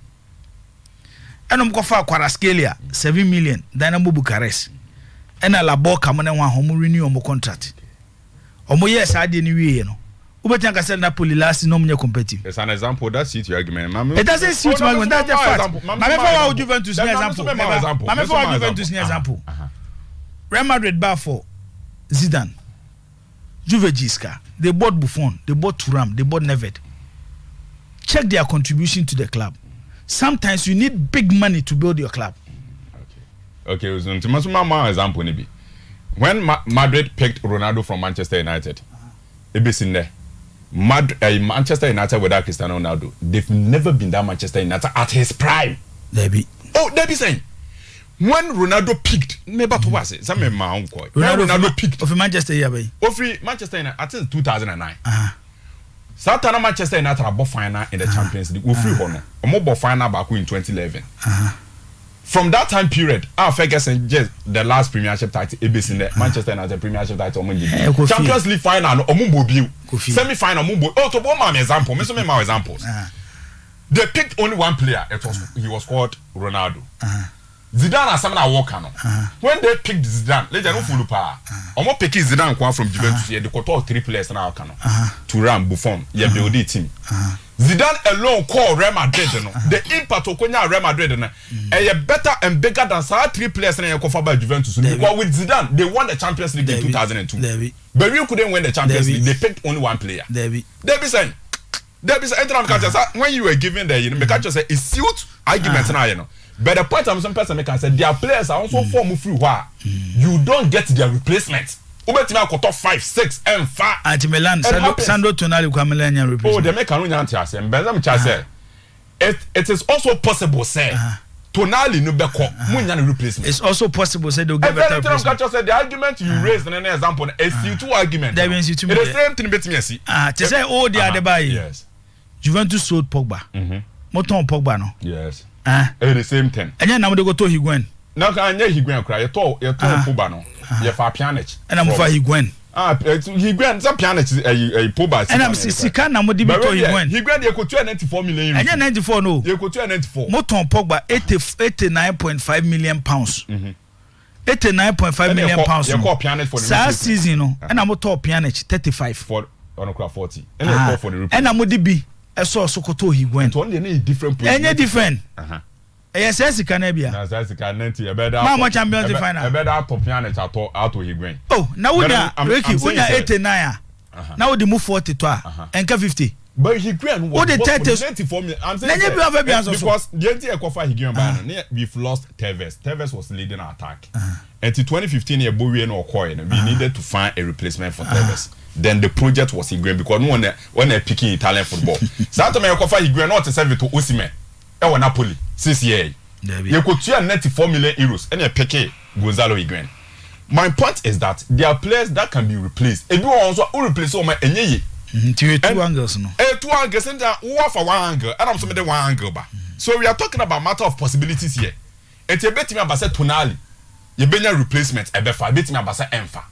[SPEAKER 1] And omokofa Kvaratskhelia 7 million, Dynamo Bucharest. And a Labor kamane wan homo renew omo contract. Omo yes ade ni wie no. Ubetanga said Napoli last no more competitive.
[SPEAKER 6] It's an example that suits your argument.
[SPEAKER 1] It doesn't suit my argument. That's the fact. Mame for Juventus an example. Mame for Juventus an example. Real Madrid bar for Zidane. Juve Giska. They bought Buffon, they bought Thuram, they bought Nedved. Check their contribution to the club. Sometimes you need big money to build your club.
[SPEAKER 6] Okay, so my example maybe. When Madrid picked Ronaldo from Manchester United, it be in there. Manchester United without Cristiano Ronaldo, they've never been that Manchester United at his prime.
[SPEAKER 1] They be
[SPEAKER 6] saying when Ronaldo peaked, never to was it. Some my own coy.
[SPEAKER 1] Ronaldo peaked of Manchester United.
[SPEAKER 6] Manchester United, I think 2009. Satana Manchester United are both final in the Champions League. We free honor. A mobile final back in 2011. From that time period, Ferguson just the last Premiership title, in the Manchester United Premiership title, Champions League final, semi-final, to my example, my examples. They picked only one player. He was called Ronaldo. Zidane as na walk no. When they picked Zidane, legend no full pa. Omo pick Zidane kwa from Juventus here, they got all 3 players na walk no. To run Buffon, ye build the team. Zidane alone call Real Madrid no. The impact of Real Madrid no. Better and bigger than 3 players na cover by Juventus. Because with Zidane, they won the Champions League in 2002. But you couldn't win the Champions League. They picked only one player. Debbie saying, when you were given the, the catcher say it's suit argument now, you know. But the point some person can say their players are also form through why you don't get their replacement. Ubetima ko top 5, 6 and 5.
[SPEAKER 1] At Milan, Sandro Tonali kwa Milan replacement.
[SPEAKER 6] Oh, they make anu nyanti ase. Mbeza say it is also possible say Tonali no beko munya replacement. It's also possible say they'll get better replacement. Say the argument you raised in an example is two argument. That means you the same thing betimi see.
[SPEAKER 1] To say all the other buy. Yes. Juventus sold Pogba. Moton Pogba no.
[SPEAKER 6] Yes. The same thing.
[SPEAKER 1] And then now they go to Higuain.
[SPEAKER 6] Now can Higuain cry. You told Pogba no. You for Pjanic.
[SPEAKER 1] And I'm for Higuain.
[SPEAKER 6] Higuain some Pjanic Pogba.
[SPEAKER 1] And I'm Sika na mo di be to Higuain.
[SPEAKER 6] Higuain you could 94 million.
[SPEAKER 1] And 94 no.
[SPEAKER 6] You could 94.
[SPEAKER 1] Moton Pogba 89.5 million pounds. 89.5 million pounds.
[SPEAKER 6] You call Pjanic for the
[SPEAKER 1] season no. And I'm top Pjanic 35
[SPEAKER 6] for on 40. And you call for the
[SPEAKER 1] and I'm di be so Sokoto Higuain.
[SPEAKER 6] Only any different
[SPEAKER 1] any different. Yes, Sika na bia.
[SPEAKER 6] Na Sika nanti e better.
[SPEAKER 1] Ma champions final.
[SPEAKER 6] E better top Pjanic out Higuain.
[SPEAKER 1] Oh, now we Ricky, we 89. Now we move 40 to enka 50.
[SPEAKER 6] But Higuain was 94 million. I'm saying because the entire Kofa Higuain ban we've lost Tevez. Tevez was leading our attack. Until 2015 year Bowie no Okoye, we needed to find a replacement for Tevez. Then the project was Higuain because no one when they're picking Italian football. Sato me Kofa Higuain not to serve to Osimhen. E Napoli 6 years. You could 94 million euros and you pick Gonzalo Higuain. My point is that there are players that can be replaced. If you also replace all my enye.
[SPEAKER 1] Two angles no.
[SPEAKER 6] 2 angles and for 1 angle. And I'm some the 1 angle ba. So we are talking about matter of possibilities here. And you bet me about Tonali. You bet your replacement ebefa bet me about Enfa.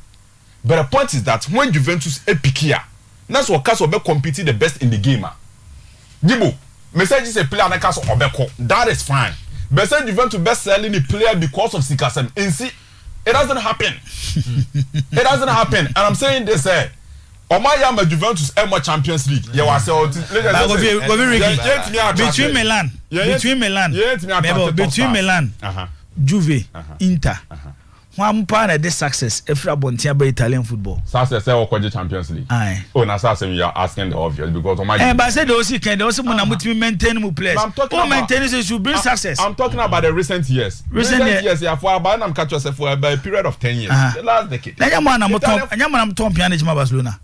[SPEAKER 6] But the point is that when Juventus epikia, that's what Caso be competing the best in the game. Gibo, message is a player that Caso obeko. That is fine. But say Juventus best selling the player because of Sikasem. And see, it doesn't happen. It doesn't happen. And I'm saying this Omaya Juventus Emma Champions League. You was
[SPEAKER 1] between Milan, Juve, Inter. One part of this success if you are by Italian football.
[SPEAKER 6] Success or Champions League. Aye. Oh, now you are asking the obvious because Omaya.
[SPEAKER 1] But I said those can also maintain players. Maintenance should bring success.
[SPEAKER 6] I'm talking about the recent years. Recent years, yeah, for about I'm catch yourself for a period of 10 years. The last decade.
[SPEAKER 1] I'm Tom Pjanic Barcelona.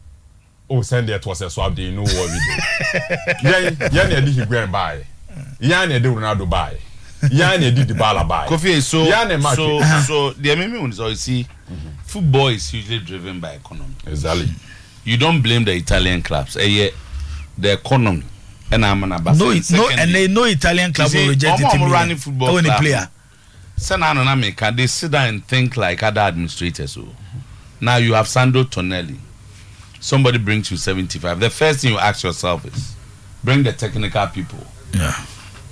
[SPEAKER 6] Oh, send it was a swap. You know what we do. Yeah, you go and buy. Yeah, you do Ronaldo buy. Yeah, you did the ball buy.
[SPEAKER 4] Kofi, so the MMU is you see, football is usually driven by economy.
[SPEAKER 6] Exactly.
[SPEAKER 4] You don't blame the Italian clubs. The economy. And I'm an ambassador.
[SPEAKER 1] And they know Italian club will reject the team.
[SPEAKER 4] Running football club. Player. They sit down and think like other administrators. So now you have Sandro Tonelli. Somebody brings you 75. The first thing you ask yourself is, bring the technical people.
[SPEAKER 1] Yeah.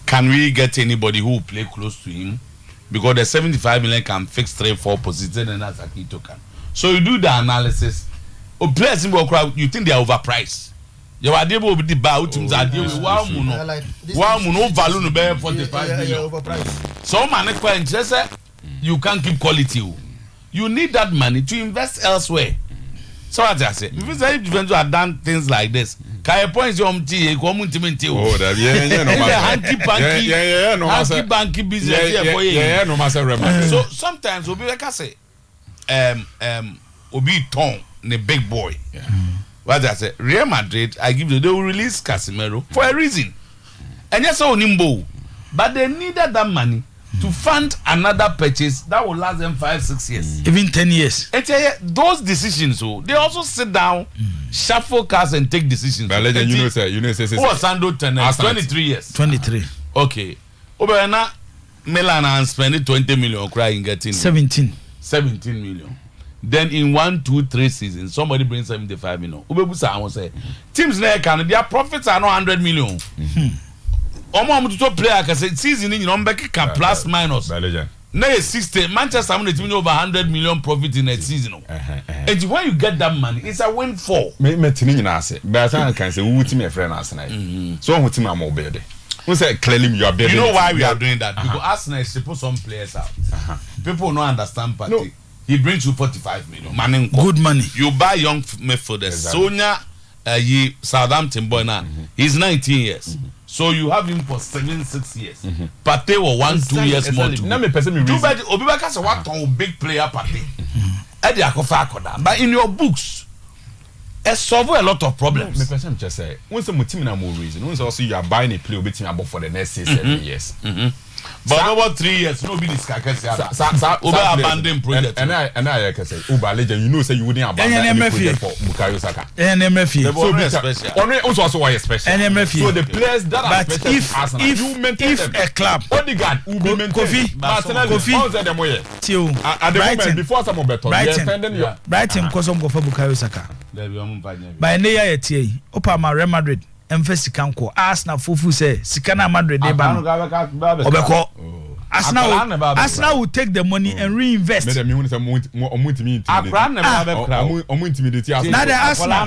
[SPEAKER 4] Can we get anybody who will play close to him? Because the 75 million can fix 3-4 positions and that's a key token. So you do the analysis. Players you think they are overpriced. You are able to buy out teams that deal with one value no bear 45 million. So man, you can't keep quality. You need that money to invest elsewhere. So what I say, if Juventus have done things like this, can you point your tea, community? Oh, that hanky panky business.
[SPEAKER 6] No matter.
[SPEAKER 4] So sometimes we'll be like I say, Obi Tom, the big boy. What I say, Real Madrid, I give you, they will release Casemiro for a reason. And yes, so Nimbo, but they needed that money to fund another purchase that will last them 5-6 years,
[SPEAKER 1] even 10 years.
[SPEAKER 4] And those decisions, they also sit down, shuffle cards, and take decisions.
[SPEAKER 6] But you know,
[SPEAKER 4] Sandro Tonelli, 23 years.
[SPEAKER 1] 23.
[SPEAKER 4] Okay. Oberana Milan and spending 20 million, crying getting
[SPEAKER 1] 17
[SPEAKER 4] million. Then in 1, 2, 3 seasons, somebody brings 75 million. Ubebusa, I will say, teams like Canada, their profits are not 100 million. Omo to player can say season in number can plus minus Now 60 Manchester United over 100 million profit in a season. And when you get that money, it's a windfall.
[SPEAKER 6] Me tini nyina ase. But I can say we wuti me friend Arsenal. So wuti me am obede. We say clearly you are better.
[SPEAKER 4] You know why we are doing that? Because Arsenal is to put some players out. People don't understand Partey. No. He brings you 45 million. Money.
[SPEAKER 1] Good money.
[SPEAKER 4] You buy young midfielders. Exactly. Sonia Southampton boy now. He's 19 years. So you have him for 7-6 years. Partey will 1-2 years more to go. Too bad Obibaka say what a big player Partey. But in your books, it solve a lot of problems.
[SPEAKER 6] Me person just say, once the team na more reason. Once also you are buying a player betting about for the next 7 years.
[SPEAKER 4] But over 3 years, nobody is can say Uber abandon project.
[SPEAKER 6] And I can say Uber legend. You know, say you wouldn't abandon project for Bukayo Saka.
[SPEAKER 1] NMFA.
[SPEAKER 6] So also why special.
[SPEAKER 1] NMFA.
[SPEAKER 6] So the players that are special.
[SPEAKER 1] If a club,
[SPEAKER 6] Odegaard, Kofi, Martinelli, at the moment before some better,
[SPEAKER 1] Brighton because some go for Bukayo Saka. By near a TA, Opama Real Madrid. Emphasis kanko Arsenal fufu say Sikana Madrid dey ban obeko Arsenal will take the money and reinvest.
[SPEAKER 6] Now the
[SPEAKER 1] Arsenal.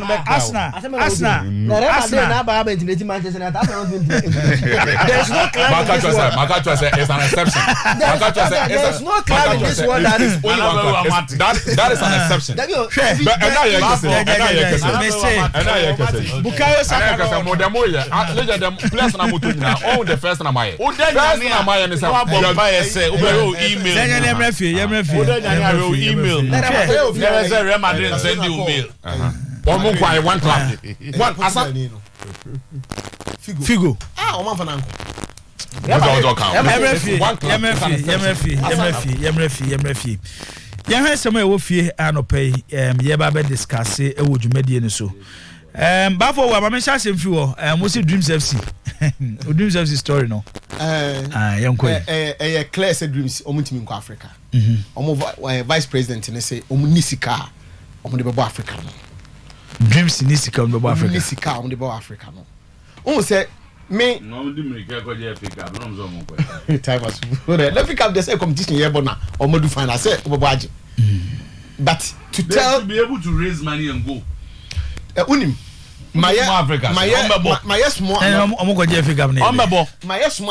[SPEAKER 3] There's no club in this world.
[SPEAKER 6] It's an exception.
[SPEAKER 3] There's no club in this world that is
[SPEAKER 6] that is an exception.
[SPEAKER 1] Bukayo Saka
[SPEAKER 6] the first
[SPEAKER 1] email.
[SPEAKER 4] Real Madrid send you email.
[SPEAKER 6] One club.
[SPEAKER 1] Figo. Yɛhwɛ sɛm a ɛwɔ fie anɔpɛ yi yɛba bɛ discuss ɛwɔ dwumadie no so bafo wa mama hyɛ asɛm fi wɔ mo si Dreams FC Dreams FC story no
[SPEAKER 2] yɛnkɔ clear sɛ Dreams ɔmo ntimi nkɔ Africa ɔmo vice president ne sɛ ɔmo ni sika ɔmo de bɛbɔ Africa no
[SPEAKER 1] Dreams ni sika ɔmo de bɛbɔ Africa
[SPEAKER 2] ni sika ɔmo de bɛbɔ Africa no ɔmo sɛ me
[SPEAKER 4] no di me ka ko je pick up no mo ko
[SPEAKER 2] time as let me come there say competition here but na ɔmo do final say ɔmo bɔ agye but to tell
[SPEAKER 4] be able to raise money and go
[SPEAKER 2] unim my small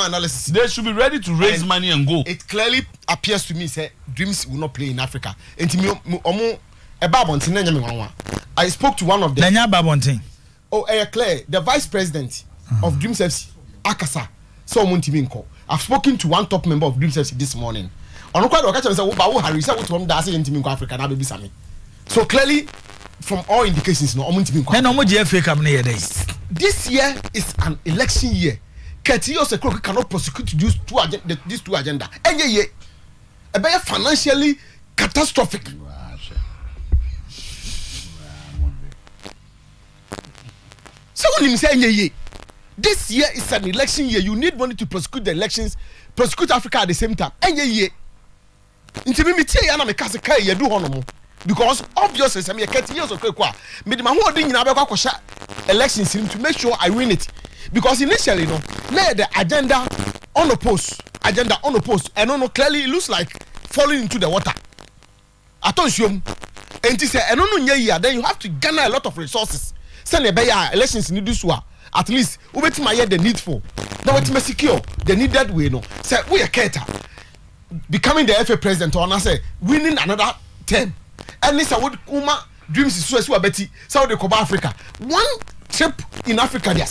[SPEAKER 2] analysis.
[SPEAKER 4] They should be ready to raise money and go.
[SPEAKER 2] It clearly appears to me say Dreams will not play in Africa. I spoke to one of them. Claire, the vice president of Dreams FC, Akasa. I've spoken to one top member of Dreams FC this morning. So clearly, from all indications, this year is an election year. Ketiyo cannot prosecute these two agenda. A very financially catastrophic. So when you say this year is an election year, you need money to prosecute the elections, prosecute Africa at the same time. Because obviously some years of me my whole thing in elections to make sure I win it. Because initially the agenda unopposed and clearly it looks like falling into the water. Attention. And he said then you have to garner a lot of resources. Send a elections in this one. At least the needful. Now it's secure the needed way say we are cater becoming the FA president or say winning another term. And this would Dreams is so Betty, South Africa. One trip in Africa, they are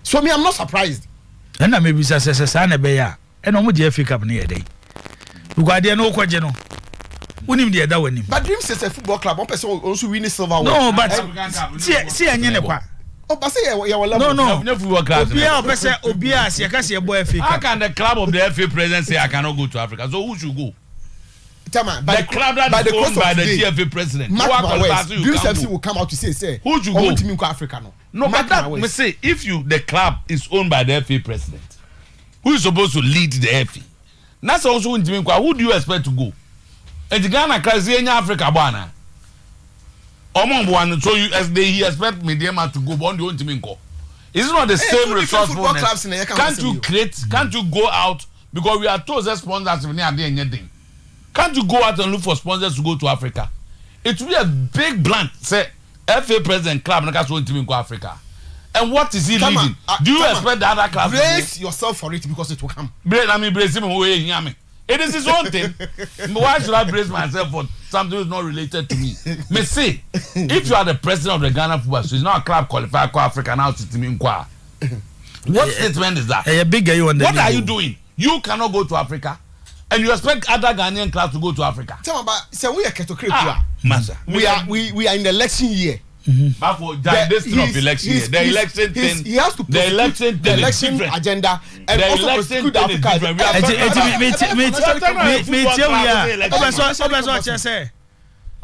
[SPEAKER 2] so me, I'm not surprised.
[SPEAKER 1] And I maybe say Beya, and almost the FA Cup near day. You got there no question. Wouldn't the other winning. But
[SPEAKER 2] Dreams is a football club, one person also winning silver.
[SPEAKER 1] No, but see, I know.
[SPEAKER 2] Oh, but say
[SPEAKER 1] no. How
[SPEAKER 4] can the club of the FA president say I cannot go to Africa? So who should go? The club that is owned by the GFA president.
[SPEAKER 2] Dreams FC will come out to say
[SPEAKER 4] who should go
[SPEAKER 2] to Africa?
[SPEAKER 4] No, but that me say if the club is owned by the FA president, who is supposed to lead the FA? That's also who do you expect to go? And the Ghana crazy in Africa, bwana. So he expect Mediama to go on the own team. It's not the same resourcefulness. Can't you go out because we are told that sponsors if they are anything. Can't you go out and look for sponsors to go to Africa? It will be a big blank. Say FA president club not going to go Africa. And what is he leading? Do you expect the other clubs?
[SPEAKER 2] Brace yourself for it because it will come.
[SPEAKER 4] Brace him away. It is his own thing. Why should I brace myself for something that's not related to me? Me say, if you are the president of the Ghana Football, so it's not a club qualified for Africa now to me inquire. What statement is that? What are you doing? You cannot go to Africa, and you expect other Ghanaian clubs to go to Africa.
[SPEAKER 2] Tell me about. Say we are
[SPEAKER 4] Massa.
[SPEAKER 2] We are in the election year.
[SPEAKER 4] But for this thing of election, the election thing,
[SPEAKER 2] he has to
[SPEAKER 4] the election
[SPEAKER 2] agenda and
[SPEAKER 4] the
[SPEAKER 2] also prosecute Africa.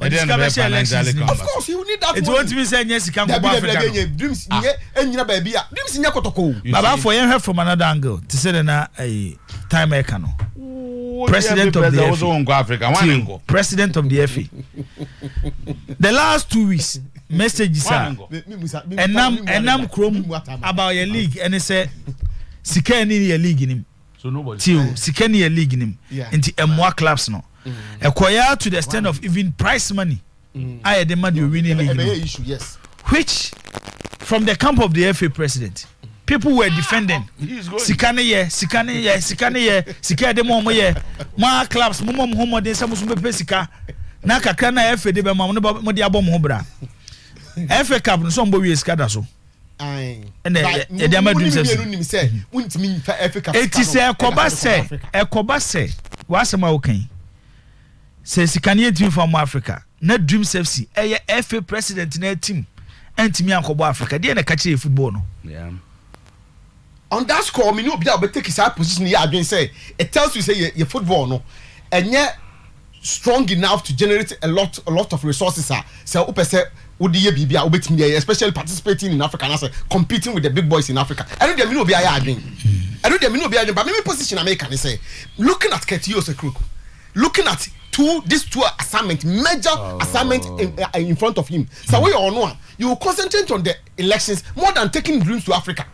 [SPEAKER 2] Of course, you need that.
[SPEAKER 1] It won't be saying yes, you can't go back.
[SPEAKER 2] Dreams, dreams,
[SPEAKER 1] Baba for you from another angle to say that a time I can. President of the FA. President of the FA. The last 2 weeks, messages are and I'm chrome about your league and they say Sikani your league in him.
[SPEAKER 4] So nobody.
[SPEAKER 1] Sikani your league in him. Into M1 clubs no. Acquire to the extent of even prize money. I demand you winning league.
[SPEAKER 2] Yes.
[SPEAKER 1] Which from the camp of the FA president. People were defending. Sikane Sika de momo ye. Ma clubs momo homo de samu sumbe sika. Na kakra na FA de be ma mo de abom ho bra. FA Cup no so mbo wi sika da so.
[SPEAKER 2] Ai.
[SPEAKER 1] And e de amadum se.
[SPEAKER 2] Wuntimi fa FA Cup.
[SPEAKER 1] Eti se ekoba se wasema okan. Se sikane team from Africa. Na Dreams FC FA president na team. Entimi ankobo Africa. De na kache football no.
[SPEAKER 4] Yeah.
[SPEAKER 2] On that score, me no be able to take his position here again. Say it tells you say your football no, and yet strong enough to generate a lot of resources. So upe say udi ye bibia ubet me especially participating in Africa and competing with the big boys in Africa. I know them no be here again. I know them no be here, but maybe position American say looking at Ketio's crook, looking at these two assignment major assignment in front of him. So we all know you will concentrate on the elections more than taking Dreams to Africa.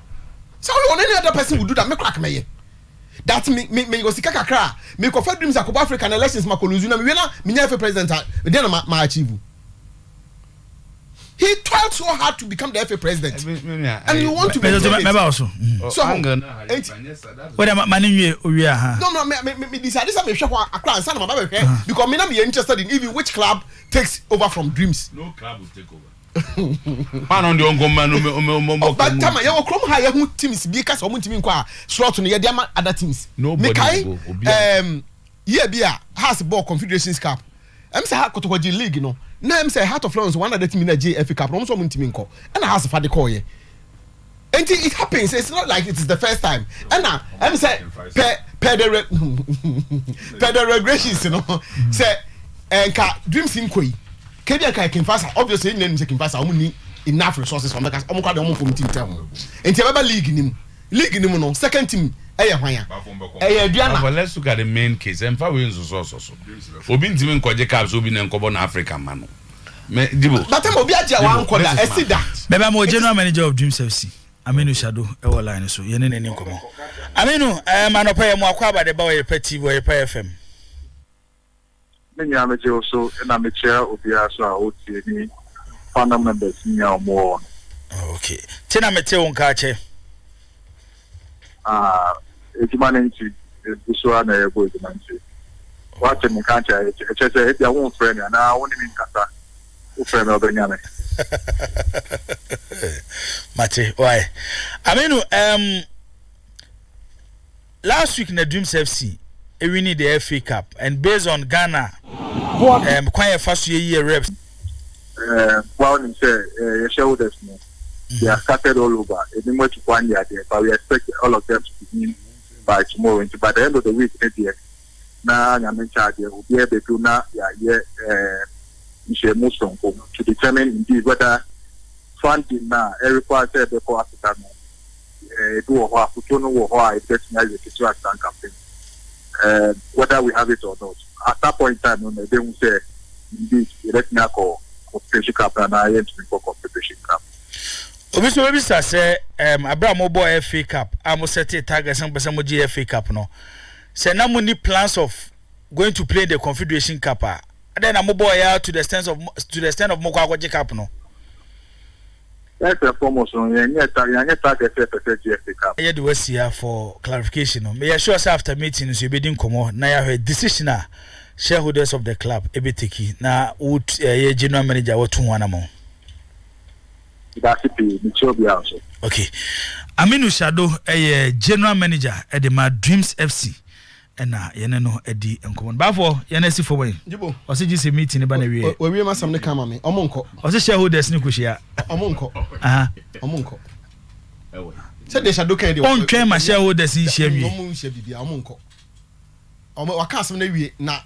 [SPEAKER 2] So any other person would do that. Me crack me. That me go sika kakra. Me go for Dreams akoba African elections makoluzu na me na me nyɛ president. Then ma achieve. He tried so hard to become the FA president. And you want to be
[SPEAKER 1] president. Also.
[SPEAKER 2] So
[SPEAKER 1] what am I manning you ha?
[SPEAKER 2] No, me decide this me hwe akra ansa na ma be because me na me interested in even which club takes over from Dreams.
[SPEAKER 4] No club will take over. Man on the ongo
[SPEAKER 2] but time you krom ha ye hu teams bi ka so mo ntimi nkwa slot no ye dey ma other teams
[SPEAKER 4] nobody
[SPEAKER 2] go ye bia has ball confederations cup say ha kotokoji league no na say Heart of Florence one other team na JFA cup no so mo ntimi nko and has fa de call ye and it happens. It's not like it is the first time and now say per the regressions you know say enka Dreams nkoi Kebia can fast obviously name say can fast only enough resources for make us omukwa dem from team tell. Enti eba league nim no second team hwan aduana.
[SPEAKER 4] But let's look at the main case. Emfa we nso so. Obi ntimi nkoje caps obi na nkobo na Africa man no. Me dibo.
[SPEAKER 2] But am obi aje wa nkoda e see that.
[SPEAKER 1] Beba mo general manager of Dreams FC. Aminu Shado e wo line so ye ne nkomo. Aminu manopa ye mo akwa ba de ba Oyerepa TV Oyerepa FM.
[SPEAKER 5] Many amateur also and amateur obia so OT partner members nya more.
[SPEAKER 1] Okay. Tina mete won ka che.
[SPEAKER 5] Ejimanenti so na e go ejimanenti. What me kan che che say e dia won friend na won ni nkasa. O friend obenya me.
[SPEAKER 1] Mate, why? Aminu last week na Dreams FC we need the FA Cup and based on Ghana quite fast year reps
[SPEAKER 5] well in say shareholders no they are scattered all over it much to 1 year there but we expect all of them to begin by tomorrow and by the end of the week na nyame charge will be able to na ya to determine indeed whether funding na requires the for Africa do or to know what is getting as a campaign. Whether we have it or not. At that point in time, they will say, indeed, let me call competition cup and I am for competition cup.
[SPEAKER 1] Obviously, maybe say, Abraham Obo FA Cup. I'm set a target some FA Cup no. say na mo ni plans of going to play the Confederation Cup. Then I'm boy to the extent of Mokwa Cup no.
[SPEAKER 5] That's a foremost on your target GFA Cup.
[SPEAKER 1] I was here for clarification. May I sure after meetings you be doing come na ya decision shareholders of the club ebeteki na would general manager what 2-1 amount.
[SPEAKER 5] That's it. Also.
[SPEAKER 1] Okay. Aminu Shado general manager at the Dreams FC. And yene no edi encommon ba for yene si for when
[SPEAKER 2] jibo
[SPEAKER 1] o se gise meeting ba na wie
[SPEAKER 2] we wie masam ne kama me omonko
[SPEAKER 1] o se shareholders ni kuhia
[SPEAKER 2] omonko omonko
[SPEAKER 6] ewe
[SPEAKER 2] se de shado kan de
[SPEAKER 1] on twen ma shareholders ni hia wie
[SPEAKER 2] omo hia bibia omonko omo waka asem na wie na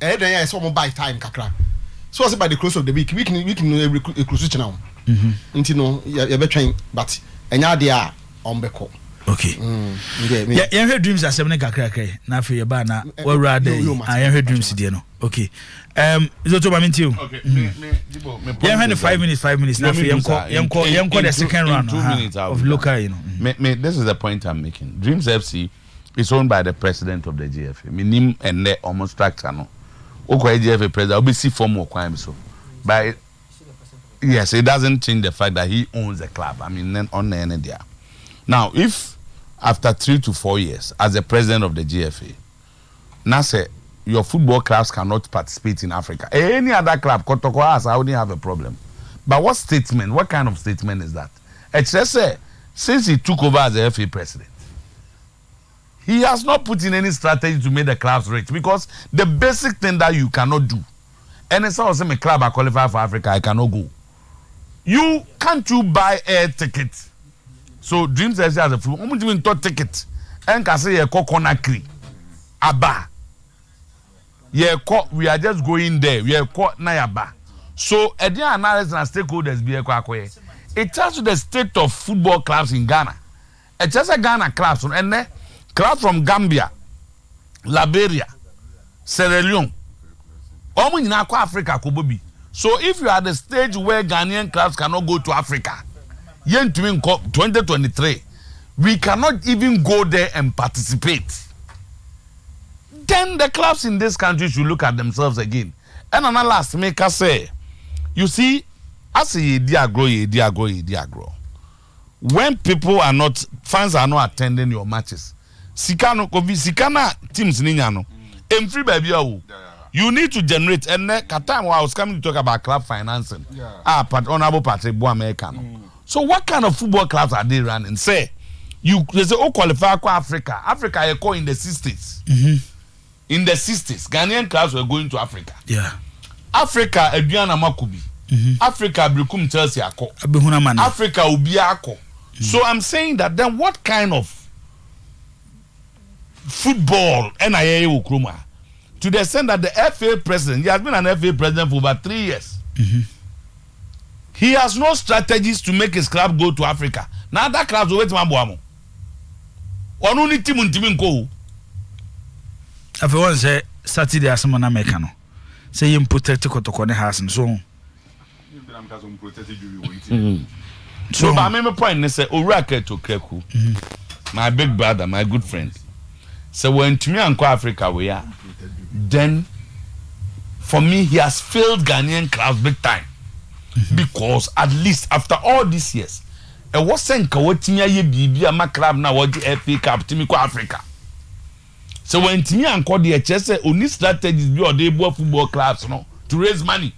[SPEAKER 2] den ya so omo buy time kakra so say by the close of the week no close china nti no ya betwen but enya de a ombeko.
[SPEAKER 1] Okay. Yeah, heard dreams are 7 kakra na fe ba na we rather I heard dreams there no. Okay. Is it to me you?
[SPEAKER 4] Okay. Me
[SPEAKER 1] yeah, 5 minutes na fe yanko the second round of local, you know.
[SPEAKER 4] Me this is the point I'm making. Dreams FC is owned by the president of the GFA. Minim and almost structure no. Okwa GFA president obisi form of crime so. But yes, it doesn't change the fact that he owns the club. I mean then on the end there. Now, if after 3 to 4 years as the president of the GFA, now say your football clubs cannot participate in Africa, any other club, Kotoko has, I wouldn't have a problem. But what kind of statement is that? It's just say, since he took over as the FA president, he has not put in any strategy to make the clubs rich because the basic thing that you cannot do, and it's also my club I qualify for Africa, I cannot go. Can't you buy air tickets? So Dreams FC as a fool, even thought ticket. And can say a Conakry, Aba. We are just going there. We are caught Nayaba. So a dear analysis and stakeholders be a it tells you the state of football clubs in Ghana. It's just a Ghana clubs and then clubs from Gambia, Liberia, Sierra Leone. Almost in Africa, Kobobi. So if you are at the stage where Ghanaian clubs cannot go to Africa, 2023, we cannot even go there and participate. Then the clubs in this country should look at themselves again. And another last maker say, you see, as ye diagro. When people are not, fans are not attending your matches, Sikana teams ninyano, free baby you need to generate. And at time I was coming to talk about club financing. Honorable Patrick Boamekano. So what kind of football clubs are they running? Say, they say, qualify for Africa. Africa, you call in the 60s. In the 60s, Ghanaian clubs were going to Africa.
[SPEAKER 1] Yeah.
[SPEAKER 4] Africa, Adriana Makubi. Africa, Brikum Chelsea, Africa, Ubiako. So I'm saying that then what kind of football NIA Ukruma? To the extent that the FA president, he has been an FA president for over 3 years. He has no strategies to make his club go to Africa. Now that clubs will wait to Mabuamo. Or only team go.
[SPEAKER 1] If you want to say Saturday as someone American, say you protect Kotoko house and so on.
[SPEAKER 4] So I remember point they say Oraka to Keku. My big brother, my good friend. So when to me and Africa we are, then for me he has failed Ghanaian clubs big time. Because at least after all these years, it wasn't Kawatimia Bibi and my club now what the FA Cup Timiko Africa. So when Timia and called the HS only strategies be or they football clubs no to raise money.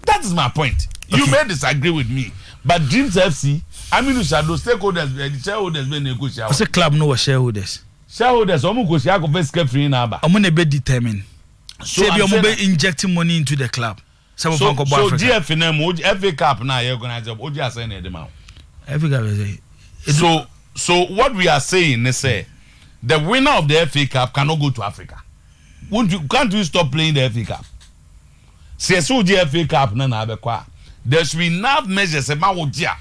[SPEAKER 4] That is my point. Okay. You may disagree with me, but Dreams FC, I mean, those stakeholders, the shareholders, may negotiate.
[SPEAKER 1] What's a club no shareholders?
[SPEAKER 4] Shareholders, I'm going to go first free now.
[SPEAKER 1] I'm going to be determined. So you're going to be injecting money into the club. So
[SPEAKER 4] GFA FA Cup now you're going to what you are saying the amount. So what we are saying is say the winner of the FA Cup cannot go to Africa. Can't you stop playing the FA Cup? So FA Cup na abekwa. There should be enough measures about Ojia.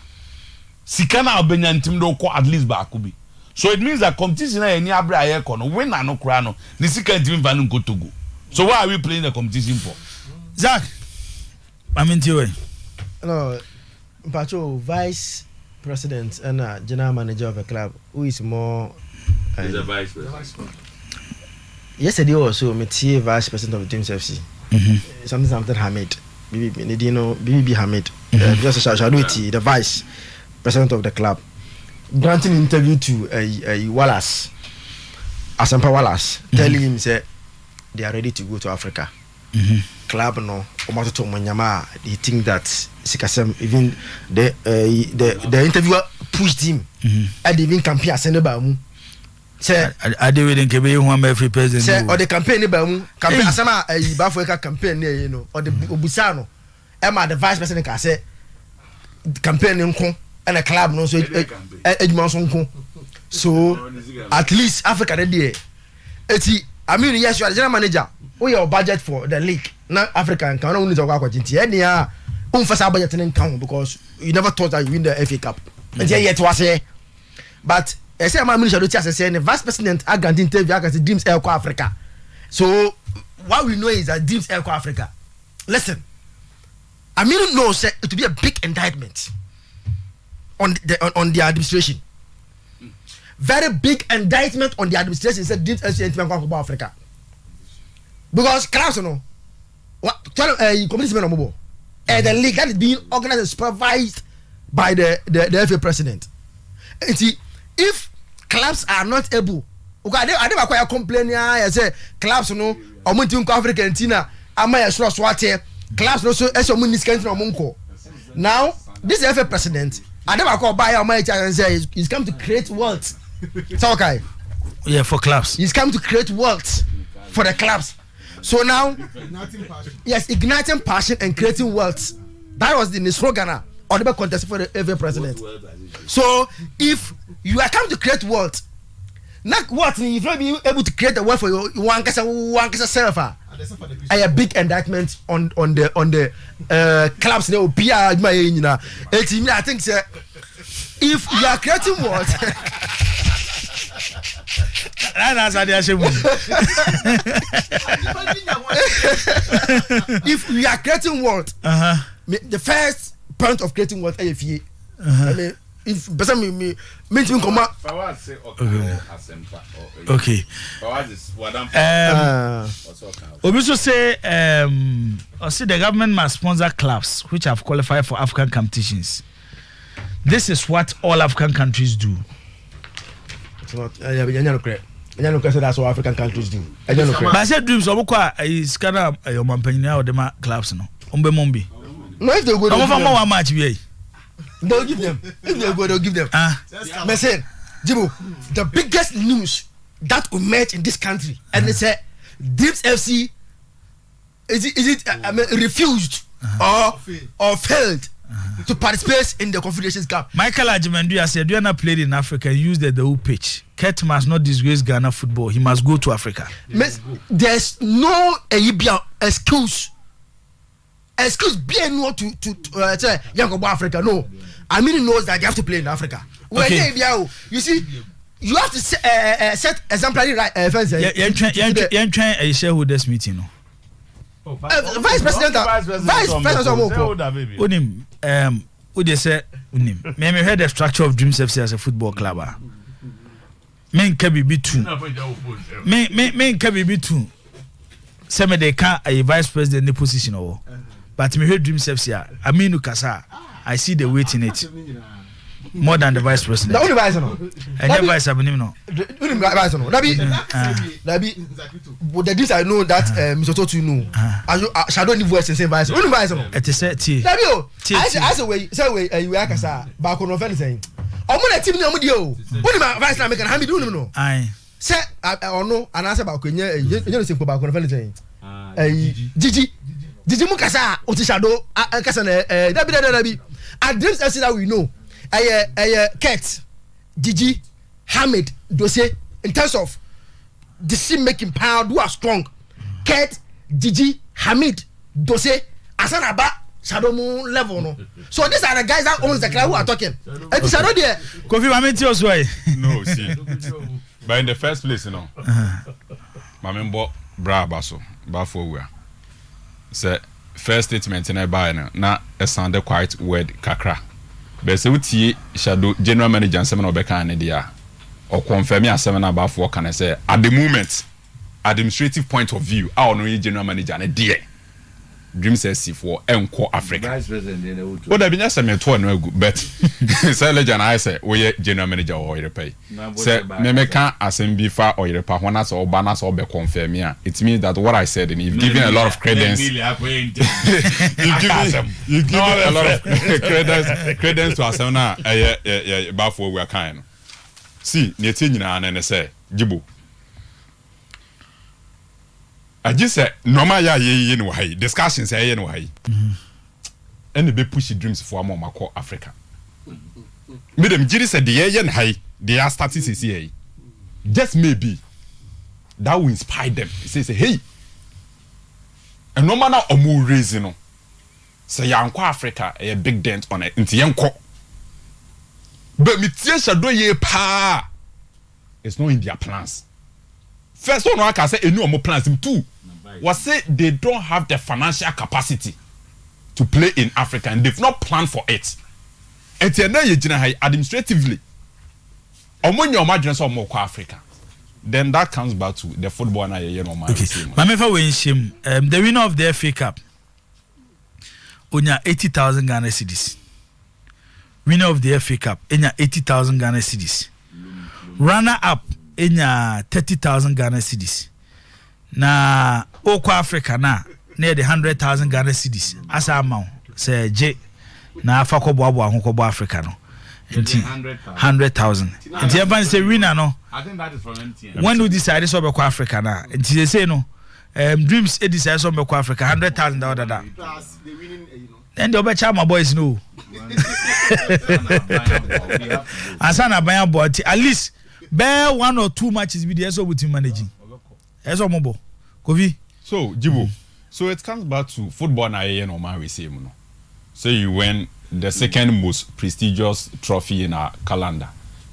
[SPEAKER 4] Sikana Obenyan team do at least Bakubi. So it means that competition any abra ayekono win no kra no ni sika team vanu go to go. So why are we playing the competition for?
[SPEAKER 1] Zach, I'm into you.
[SPEAKER 3] No, Pacho, vice president and general manager of a club who is more
[SPEAKER 4] He's a vice president.
[SPEAKER 3] yesterday also me tie vice president of James FC. Something Hamid. BB Hamid. Just Shadouti, the vice president of the club, granting interview to Wallace, Asampa Wallace, telling him say they are ready to go to Africa. Club no, Omato Manyama, he think that Sikasem even the interviewer pushed him. And even campaign Senebamu. Say
[SPEAKER 1] I did within Kebe one every president.
[SPEAKER 3] Say or the campaign Bamu campaign Asama Bafueka campaign you know or the Obusano. Emma the vice president can say campaign and a club no so Edmonton. So at least Africa there. I mean yes you are the general manager. We your budget for the league. Now Africa can only talk about it. Any unfasa budget in count because you never thought that you win the FA Cup. And yet was here. But I say my minister do say the vice president I grant interview against Dreams Airco Africa. So what we know is that Dreams Airco Africa. Listen, I mean no say it will be a big indictment on the administration. Very big indictment on the administration said Dreams Airco Africa. Because class no what tell community men no the league that is being organized and supervised by the FA president. And see, if clubs are not able, okay, I never quite complain. I say clubs no, or munti unko Africa and Tina, amaya sura swate clubs no so eso muni skanti no munko. Now this FA president, I never call buy amaya and say he's come to create wealth. It's okay.
[SPEAKER 1] Yeah, for clubs.
[SPEAKER 3] He's come to create wealth for the clubs. So now, yes, igniting passion and creating wealth. That was the slogan or the contest for the FA president. So if you are come to create wealth, not what if you be able to create a wealth for your one self, a big indictment on the clubs. They will be I think if you are creating wealth. If we are creating wealth, the first point of creating wealth is FA. I mean, if person me come out.
[SPEAKER 1] Okay. Obiso say I see the government must sponsor clubs which have qualified for African competitions. This is what all African countries do.
[SPEAKER 3] It's not. That's what African countries do.
[SPEAKER 1] But I said dreams. Is kind of your mampany or the clubs no. Mombi.
[SPEAKER 3] No, if they go,
[SPEAKER 1] one match
[SPEAKER 3] they'll give them. If they go, they'll give them. Listen, Jibo, the biggest news that will match in this country, and they say, Dreams FC is it refused or failed to participate in the Confederations Cup.
[SPEAKER 1] Michael Ajimendu said, Diana played in Africa, used the whole pitch. Kurt must not disgrace Ghana football. He must go to Africa.
[SPEAKER 3] There's no excuse. Excuse bien no to young about Africa. No, I mean knows that you have to play in Africa. Okay. You see, you have to set exemplary right.
[SPEAKER 1] You're trying a shareholders meeting. No.
[SPEAKER 3] Vice President
[SPEAKER 1] Unim, would you say Unim? May me heard the structure of Dreams FC as a football club. Men can be two. Men can be two. Some they can't a vice president in the position or. But me heard Dreams FC. I mean, Ukasa. I see the weight in it more than the vice president.
[SPEAKER 3] The only vice no.
[SPEAKER 1] And the vice have no.
[SPEAKER 3] Only vice no. That be. But the this I know that Mr. Totu know. I shall don't voice and say vice. Only vice no.
[SPEAKER 1] It is set.
[SPEAKER 3] That be. I say way you are kasa. Back on offense saying. Omo team no mo dio. Only vice na make am do no.
[SPEAKER 1] Aye.
[SPEAKER 3] Say or no and answer back onye you say back on offense saying. Gigi Mukasa Otisado kasa na that be at Dreams FC that we know Kurt Gigi Hamid Dose in terms of decision making power who are strong. Kurt Gigi Hamid Dose Asanaba Shadow level no. So these are the guys that owns the club who are talking. And this are not there.
[SPEAKER 1] Kofi Mamenti also.
[SPEAKER 6] No, see. But in the first place, you know, Mamembo Bra Baso Bafo say first statement in a buy na a sounded quite word kakra. But say we shadow general manager and seven obeka and dia or confirm me as seven about 4 can I say at the moment administrative point of view our no general manager na dear dream says for enko Africa
[SPEAKER 4] vice president
[SPEAKER 6] what have been some to no good but say legend I say we general manager or Oyerepa say me can assemble for Oyerepa when as oba na so be confirm me it means that what I said and you've given a lot of credence you've given a lot of credence to us now before we are kind see netin nyina na say Jibo I just said normal ye no hay discussions ye no hay and be push dreams for more Africa me dem jiri said the ye no hay they are starting to see just maybe that will inspire them say hey and no matter omo reason no say yanko Africa a big dent on it nti yanko but me tie shado ye pa it's not in their plans. First one I can say any more plans him too. Was say they don't have the financial capacity to play in Africa and they've not planned for it. And administratively, omonyo imagine some more Africa. Then that comes back to the football na ye no man.
[SPEAKER 1] Mamefa we shim the winner of the FA Cup onya 80,000 Ghana cedis. Winner of the FA Cup enya 80,000 Ghana cedis. Runner up enya 30,000 Ghana cedis. Na Oko Africa na near the 100,000 Ghana cedis. Asa amount say J na afa ko boabo ahokobo Africa no. 100,000. Nti evan say winner no.
[SPEAKER 4] I think that is from MTN.
[SPEAKER 1] When we decide so be Africa na. Nti they say no. Dreams e decide so be Africa 100,000 that.
[SPEAKER 2] Plus the winning
[SPEAKER 1] Then the obecha my boys know. Asana banya boy at least bear 1 or 2 matches with the SO with him managing. SO mobo. Kovi.
[SPEAKER 6] So, Jibo. So it comes back to football na ye no man we say no. So you win the second most prestigious trophy in our calendar.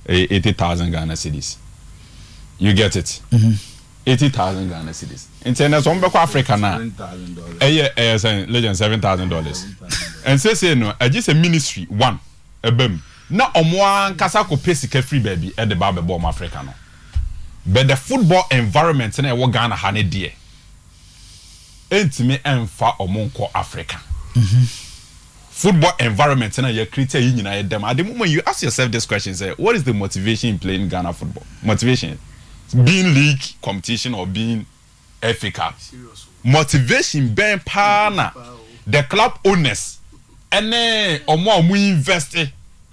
[SPEAKER 6] 80,000 Ghana cedis. You get it? 80,000 Ghana cedis. In China, some back Africa now. $7,000. Legend $7,000. And say no, I just a ministry one. A bem. Na omwa kasa ko pesi ka free baby at the Baba Bomb Africa no. But the football environment na wo Ghana ha ne de. Entime emfa omonko Africa. Football environment na you create yi nyina dem. At the moment you ask yourself this question, say what is the motivation in playing Ghana football? Motivation being league competition or being FA Cup. Motivation ben pana the club owners and omo invest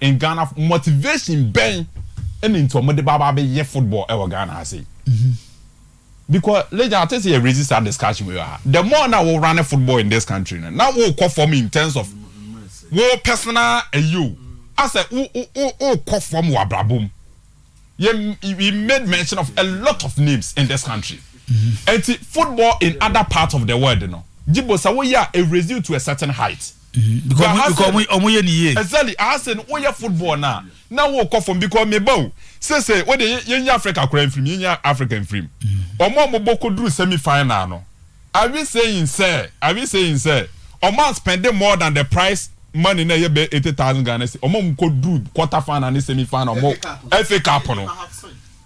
[SPEAKER 6] in Ghana. Motivation ben and into mo de baba be football e Ghana say. Because later I tell you resist that discussion we are. The more now we run a football in this country now we call for me in terms of wo personal and you as a call for me abrabum. We made mention of a lot of names in this country. And football in other parts of the world, you know. Jibo Sawoya a result to a certain height.
[SPEAKER 1] Because we
[SPEAKER 6] exactly. I said, oh yeah, football now. Now we call from because me bow. Say what the young Africa crime film, young African film. Or more Moboko do semi-final no. I be saying, sir. Or man spending more than the price. Money na ye be 80,000 Ghana cedis. Omo ko do quarter final and semi final mo FA Cup no.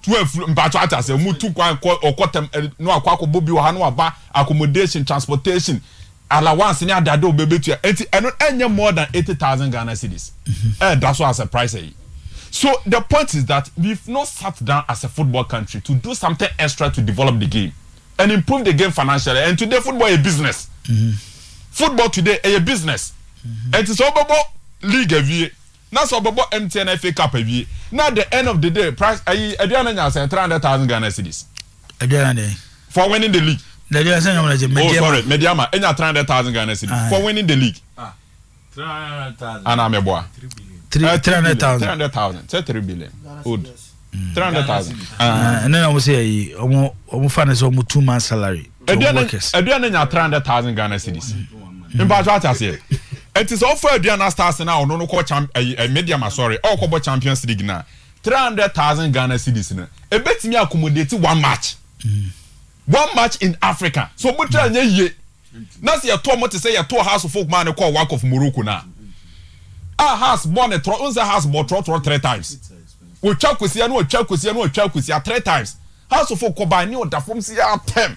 [SPEAKER 6] 12 mpacho ata say mu tu kwa or quarter no akwa ko bobi wo ha no aba accommodation transportation allowance ni adado bebetu enti eno enye more than 80,000 Ghana cedis. That's why as a price. So the point is that we've not sat down as a football country to do something extra to develop the game and improve the game financially. And today football is a business. Football today is a business. And it's all league every now so about MTN FA Cup every now the end of the day price I say 300,000 Ghana cedis for winning the league. Sorry, Mediama any 300,000 Ghana cedis for winning the league.
[SPEAKER 4] 300,000
[SPEAKER 6] and I'm a boy
[SPEAKER 1] 300,000
[SPEAKER 6] say 3 billion good 300,000
[SPEAKER 1] and then I will say omo fans omo 2 months salary workers
[SPEAKER 6] aduane 300,000 Ghana cedis imbajo atase. It is offer Diana Stars now no champ medium sorry all Kobo Champions League now 300,000 Ghana cedis na e betimi accommodate one match in Africa so mutra nya ye na se to mo te say ye to house of folk man call work of Morocco na house born a house born 3 times we twa kwesi 3 times House of Folk buy new da from see tem.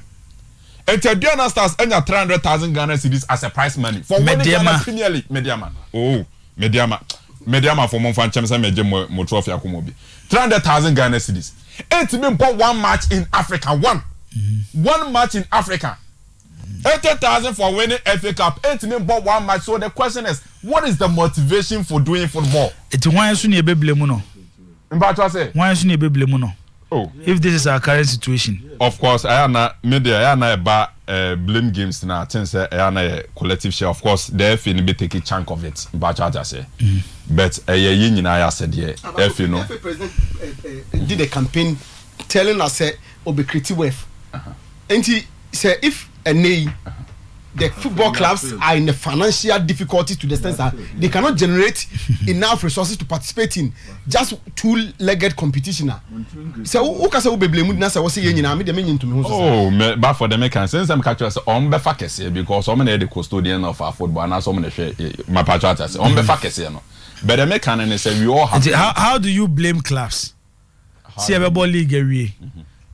[SPEAKER 6] And Diana Stars enya 300,000 Ghana cedis as a prize money for winning Ghana Premier League. Mediama. Oh, Mediama for mon fan champions meje mo trophy akomobi. 300,000 Ghana cedis. It mean one match in Africa. One match in Africa. 80,000 for winning FA Cup. 8 mean one match. So the question is, what is the motivation for doing football?
[SPEAKER 1] It's why soon you be blame no. Why soon you be blame no?
[SPEAKER 6] Oh,
[SPEAKER 1] if this is our current situation.
[SPEAKER 6] Of course, I am not media. I am not about blame games now. Since I am a collective share. Of course, the FA will be taking chunk of it. But I say, but I said yeah. FA no.
[SPEAKER 2] FA president did a campaign telling us say obe creative wave. And he said if the football clubs are in the financial difficulties to the extent that they cannot generate enough resources to participate in just two-legged competition. So who can say we blame na say we say nyina me dey mean to me.
[SPEAKER 6] Oh, but for the mechanics since I'm catch us on be fa kese because some na the custodian of our football and some na share my patriot say on be fa kese no. But the mechanics say we all have.
[SPEAKER 1] How do you blame clubs? See everybody league away.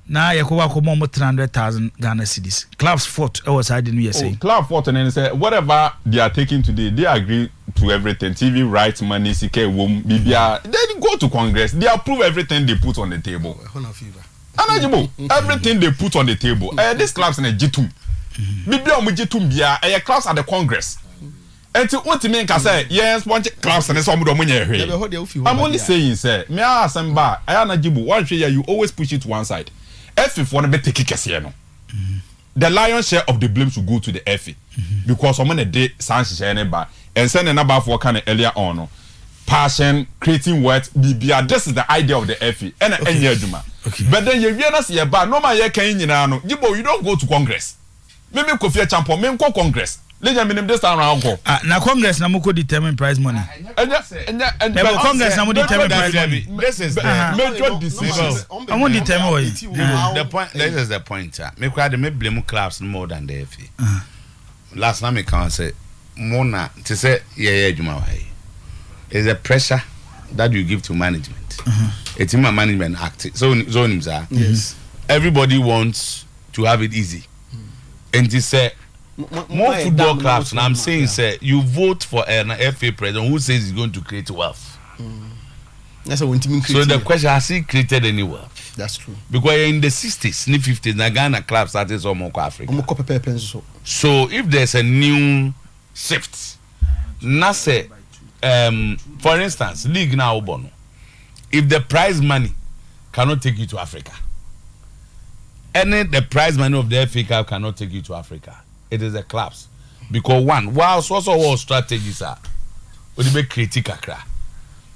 [SPEAKER 1] Now you go 300,000 Ghana cedis. Clubs fought. I was hiding you say.
[SPEAKER 6] Club fought and then say whatever they are taking today, they agree to everything. TV rights, money, CK, womb, BBR. Then go to Congress. They approve everything they put on the table. Everything they put on the table. These clubs in a G2. BBR mu G2 bia. Clubs at the Congress. And to what mean can say yes, one clubs and some I'm only saying, sir. Me ask them ba. I Jibu. One share you always push it to one side. FA want to be taking no. The lion's share of the blame should go to the FA because I'm on a day Sanchez and send another for kind of earlier on. No. Passion, creating what BBR. This is the idea of the FA and any Juma. But then you realize yeah, but no man can you don't go to Congress. Maybe Kofi Champion, maybe go Congress. Legend minimum this time around go.
[SPEAKER 1] Na Congress na muko determine prize money.
[SPEAKER 6] And
[SPEAKER 1] Congress na muko determine prize money.
[SPEAKER 4] This is the
[SPEAKER 6] major decision.
[SPEAKER 1] I want determine
[SPEAKER 4] the point. This is the point. Me quite me blame clubs more than the FA. Last time me can say more na to say yeah Juma why. Is a pressure that you give to management. It's in my management act. So
[SPEAKER 2] yes.
[SPEAKER 4] Everybody wants to have it easy. And to say more football clubs, and I'm saying, sir, you vote for an FA president who says he's going to create wealth.
[SPEAKER 2] That's what we
[SPEAKER 4] so the question, has he created any wealth?
[SPEAKER 2] That's true.
[SPEAKER 4] Because in the 60s, in the 50s, Ghana clubs started some more Africa. So if there's a new shift, Nase, for instance, league now, Bono, if the prize money cannot take you to Africa, the prize money of the FA Cup cannot take you to Africa. It is a collapse because one, while also all strategies are, would be critical,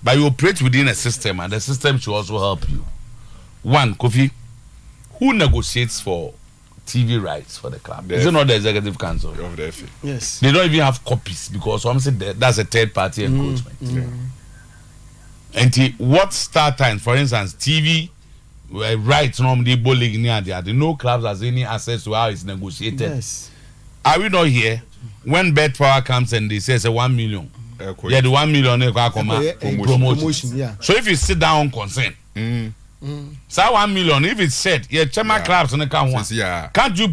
[SPEAKER 4] but you operate within a system, and the system should also help you. One, Kofi, who negotiates for TV rights for the club? Is it not the executive council
[SPEAKER 6] of the FA?
[SPEAKER 2] Yes,
[SPEAKER 4] they don't even have copies because some say that's a third party encroachment. And what start time, for instance, TV rights normally league near the no clubs has any access to how it's negotiated.
[SPEAKER 2] Yes.
[SPEAKER 4] Are we not here when Bet Power comes and they say it's a 1 million? Yeah, the 1 million promotion.
[SPEAKER 2] Yeah.
[SPEAKER 4] So if you sit down concern, so 1 million, if it's said, yeah, Chema clubs on the count one. Can't you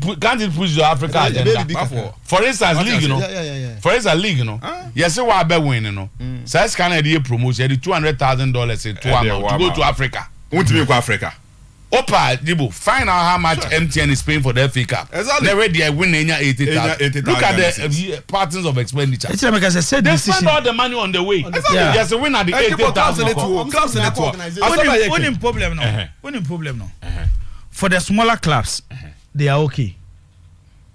[SPEAKER 4] push the Africa agenda? For instance, league, you know. For instance, league, you know. Yes, so what about winning, you know. So it's kind of the promotion, the $200,000 to go to Africa.
[SPEAKER 6] Want to go to Africa?
[SPEAKER 4] Opa, Jibo, find out how much MTN is paying for the FA Cup.
[SPEAKER 6] Exactly.
[SPEAKER 4] They're ready, winning 80,000. Look at the patterns of expenditure.
[SPEAKER 1] It's like I said,
[SPEAKER 4] they spend all the money on the way.
[SPEAKER 6] Exactly.
[SPEAKER 1] Yeah.
[SPEAKER 4] There's a win at the 80,000.
[SPEAKER 1] Winning problem no. For the smaller clubs, they are okay.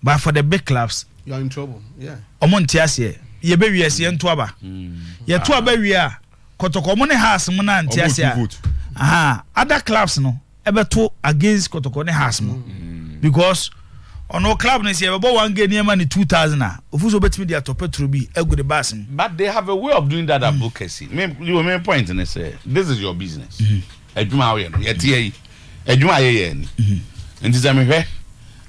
[SPEAKER 1] But for the big clubs,
[SPEAKER 2] you are in trouble. Yeah.
[SPEAKER 1] Omontiasie, ye be wiase ntoaba. Ye toaba wi a kotoko mo ne house mo na ntiasie. Other clubs no ebeto against kotoko ne house mo. Because on our club ne say ebe one game near money 2,000 ah. Ofuso betimi dia top petro bi ego the bass.
[SPEAKER 4] But they have a way of doing that advocacy. You main point in say this is your business. Ejuma we no ye tie ejuma ye ni. Nti say me hwe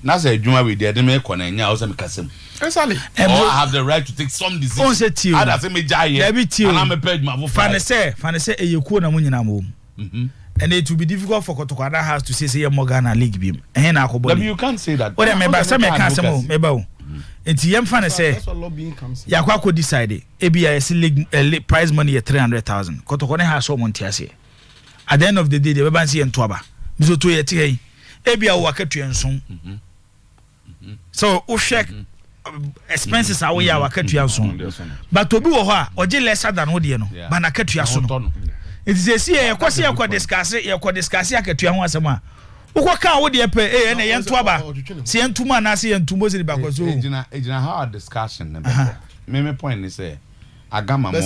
[SPEAKER 4] na say ejuma we dey dem e kọ na nya o say me kasem.
[SPEAKER 2] Exactly.
[SPEAKER 4] Or I have the right to take some decisions. I say me jai here. And I'm a page my
[SPEAKER 1] Fane say eye kuo na mo nyina mo. and it will be difficult for Kotoko Ada House to say Morgan League beam. And
[SPEAKER 4] you can't say that.
[SPEAKER 1] What I mean by some cancer, maybe. It's yam fan say.
[SPEAKER 2] That's what lobbying comes in.
[SPEAKER 1] Yakwako decide. ABI league prize money at 300,000. Kotoko has so montiasi. At the end of the day, the Babansi and Twaba. Mizo to ye. ABI waka to yansun. So check expenses are we waka to yansun. But to be or lesser than Odiano. Banaka to yasun. It is a see a kwasi akwa discuss akatua ho asema ukwa wo de pe na yentu aba si yentu ma na si yentu mo ziri bakoso
[SPEAKER 4] ejina how a discussion me point is say agama mo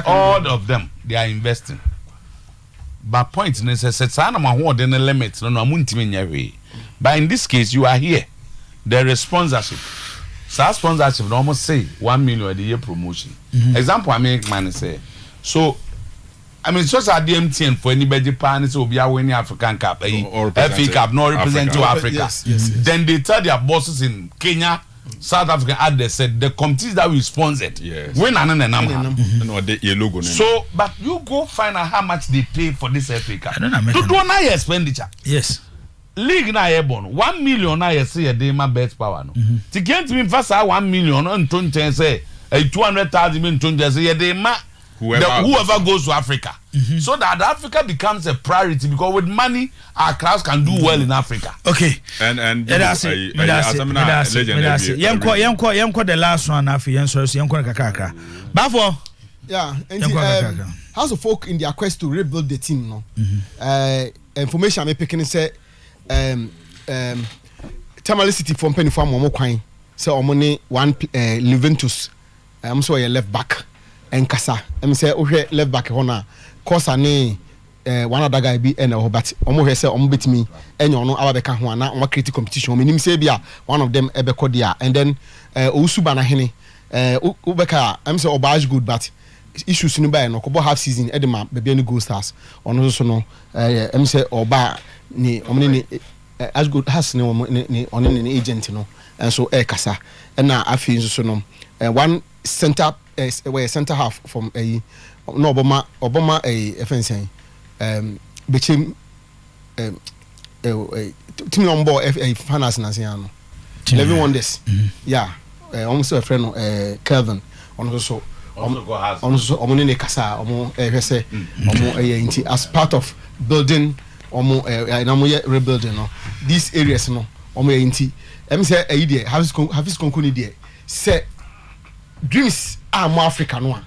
[SPEAKER 4] all of them they are investing but point is say sana ma ho de no limit no amuntimi nyawe but in this case you are here there is sponsorship no almost say 1 million a year promotion example I make man say so I mean, it's just a DMTN for anybody planning to be winning African Cup, FA Cup, not represent to Africa.
[SPEAKER 2] Yes.
[SPEAKER 4] Then they tell their bosses in Kenya, South Africa, as they said, the committees that we sponsored, win and so, but you go find out how much they pay for this FA Cup. You do not expenditure.
[SPEAKER 1] Yes.
[SPEAKER 4] League na airborne 1 million na say a day my best power no. To get me first 1 million on 20 say 200,000 in 20 say a day ma. Whoever goes to Africa, so that Africa becomes a priority because with money our class can do well in Africa.
[SPEAKER 1] Okay,
[SPEAKER 6] and
[SPEAKER 1] that's it. Yanko the last one after yanko kakaka. Bafo.
[SPEAKER 2] Yeah, and House of Folk in their quest to rebuild the team, no. Information I'm picking say Tamale City from Penny Farm Momo Quine. So omone one Juventus. I'm so a left back. Enkasa em say ohwe left back hona course ane one other guy be ene ho but omo hwe say omo betimi enyo no ababeka ho na o create competition omo nim say bia one of them ebeko dia and then Ousuba na hene ubeka em say obaj good but issues ni by no ko half season edema bebia ni Gold Stars ono so no em say oba ni omo ni as good has ni omo ni agent no and so kasa na afi so no one center center half from a no Obama a fencing became team on board a finance naziano 11 wonders yeah almost a friend Kelvin also omo kasa omo say omo as part of building omo rebuilding no these areas no omo yinti em say idea have his conclude there say dreams are more Africa no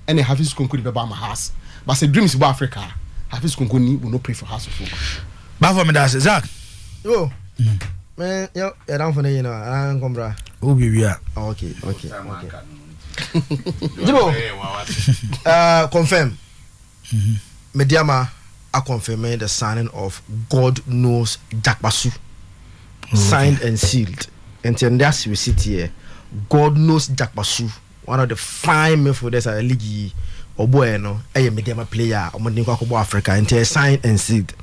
[SPEAKER 2] and have his conclude be my house but say dreams about Africa have his conclude will not pray for house of folk
[SPEAKER 1] ba for me that Zach
[SPEAKER 3] yo man yo down for you know I come bra
[SPEAKER 1] o be we are
[SPEAKER 3] okay Jibo confirm Mediama are confirming the signing of God knows Jakbasu signed and sealed and that's we sit here God knows Jakbasu one of the fine midfielders at the league or boy no a Mediama player or Modinko Africa and signed and sealed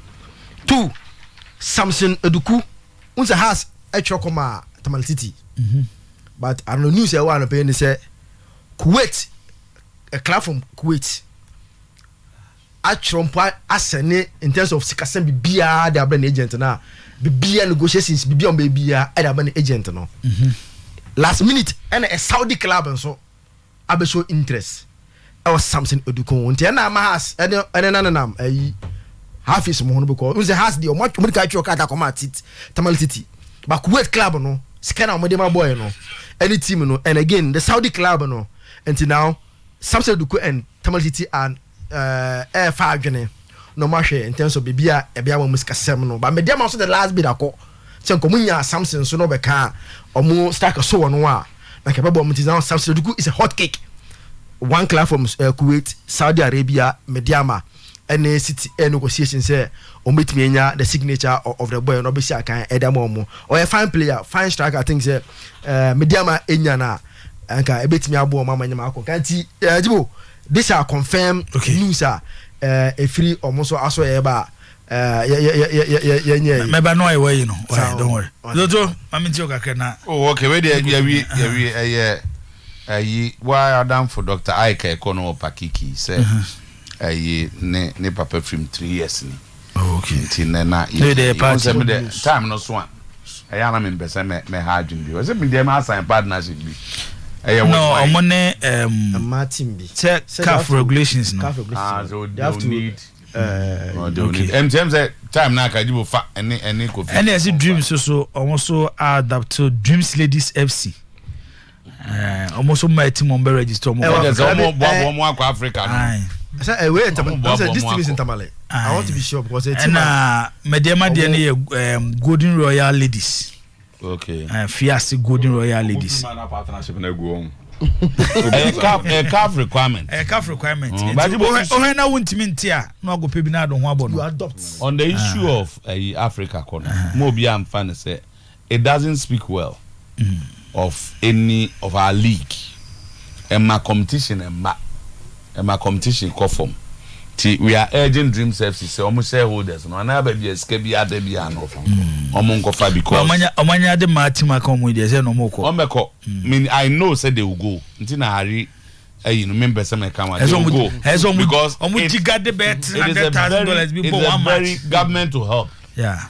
[SPEAKER 3] 2 Samson Eduku unsa has a chokoma Tamale City but I don't know news I want to pay say Kuwait a club from Kuwait Achompa asene in terms of sikasem bibia they have an agent na bibia negotiations bibia on bibia they have an agent no last minute and a Saudi club and so abe show interest I was something Eduko unti na ma has and nanam half is mo because unse has the much mo ka choka ta come at it Tamale City but Kuwait club no scanner mo dem boy no any team no and again the Saudi club no until now Samson Eduko and Tamale City and air far journey no matter in terms of bibia ebia wa musika sem no but Mediama also the last bit akọ say komunya Samson so no be ka omo stack so one wa na ke babo mutiza Samson Eduku is a hot cake one club from Kuwait Saudi Arabia Mediama and city negotiation say ometimi enya the signature of the boy no be see kan edamo mo or a fine player fine striker I think say Mediama enya na anka ebetimi abo mama nyama akọ kanti Jibo this are confirmed news a free almost also eba
[SPEAKER 1] maybe no way you know don't worry Dodo maminti okakena
[SPEAKER 4] oh okay we dey why Adam for Dr. Ike Ekono Pakiki say ne papa film 3 years ni.
[SPEAKER 1] Okay.
[SPEAKER 4] Ntina na time no so a na me pese me ha adwin bi. O se me dem assign partnership bi.
[SPEAKER 1] No, omone
[SPEAKER 3] Martin bi.
[SPEAKER 1] CAF regulations no.
[SPEAKER 4] So they need time na ka jibo fa any coffee.
[SPEAKER 1] And as dreams so also adapt to Dreams Ladies FC. Almost my team on register mo.
[SPEAKER 4] Akwa Africa no.
[SPEAKER 3] Say wait, this team is in Tamale. I want to be sure because it's
[SPEAKER 1] Medema dey Golden Royal Ladies.
[SPEAKER 4] Okay.
[SPEAKER 1] Fiasi Golden Royal Ladies.
[SPEAKER 6] Partnership na go on.
[SPEAKER 4] CAF requirement.
[SPEAKER 1] CAF requirement. Oh na wuntimi ntia na go pebi na do ho abo no.
[SPEAKER 3] You adopt.
[SPEAKER 4] On the issue of Africa corner. Mo bi am fan say it doesn't speak well of any of our league. My competition my competition conform. We are urging Dreams FC say almost shareholders no na ba bi escape bi ada bi ano. Omo nkofa because
[SPEAKER 1] omanya de matima come with say no mo ko.
[SPEAKER 4] Omeko mean I know say they will go. Nti na hari you know member say me come they will go. Because
[SPEAKER 1] gigade bet $100,000 be for one match.
[SPEAKER 4] Government to help.
[SPEAKER 1] Yeah.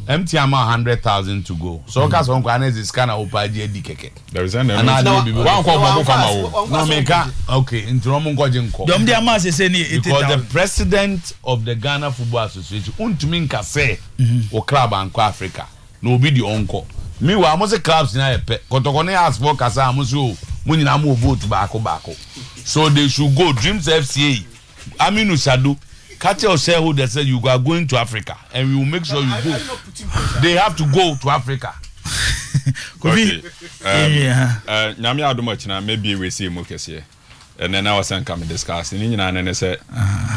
[SPEAKER 4] Empty amount 100,000 to go. So cause on kwana is kind of opaje di keke.
[SPEAKER 6] There is an
[SPEAKER 4] one no make okay into omo ngoje nko.
[SPEAKER 1] Dom dia ma say ni 80,000.
[SPEAKER 4] Because the president of the Ghana Football Association untumi nka say o club anko Africa no be the onko. Me wa mo say clubs na yepe. Kotokone ask for kasa amuso mo nyina mo vote baako. So they should go Dreams FCA. Aminu Sadu catch your shareholders say you are going to Africa and we will make sure you go. They have to go to Africa.
[SPEAKER 6] Okay. Nyame adom achina maybe we see mo kese. And then I was saying come discuss. Ni nyina na say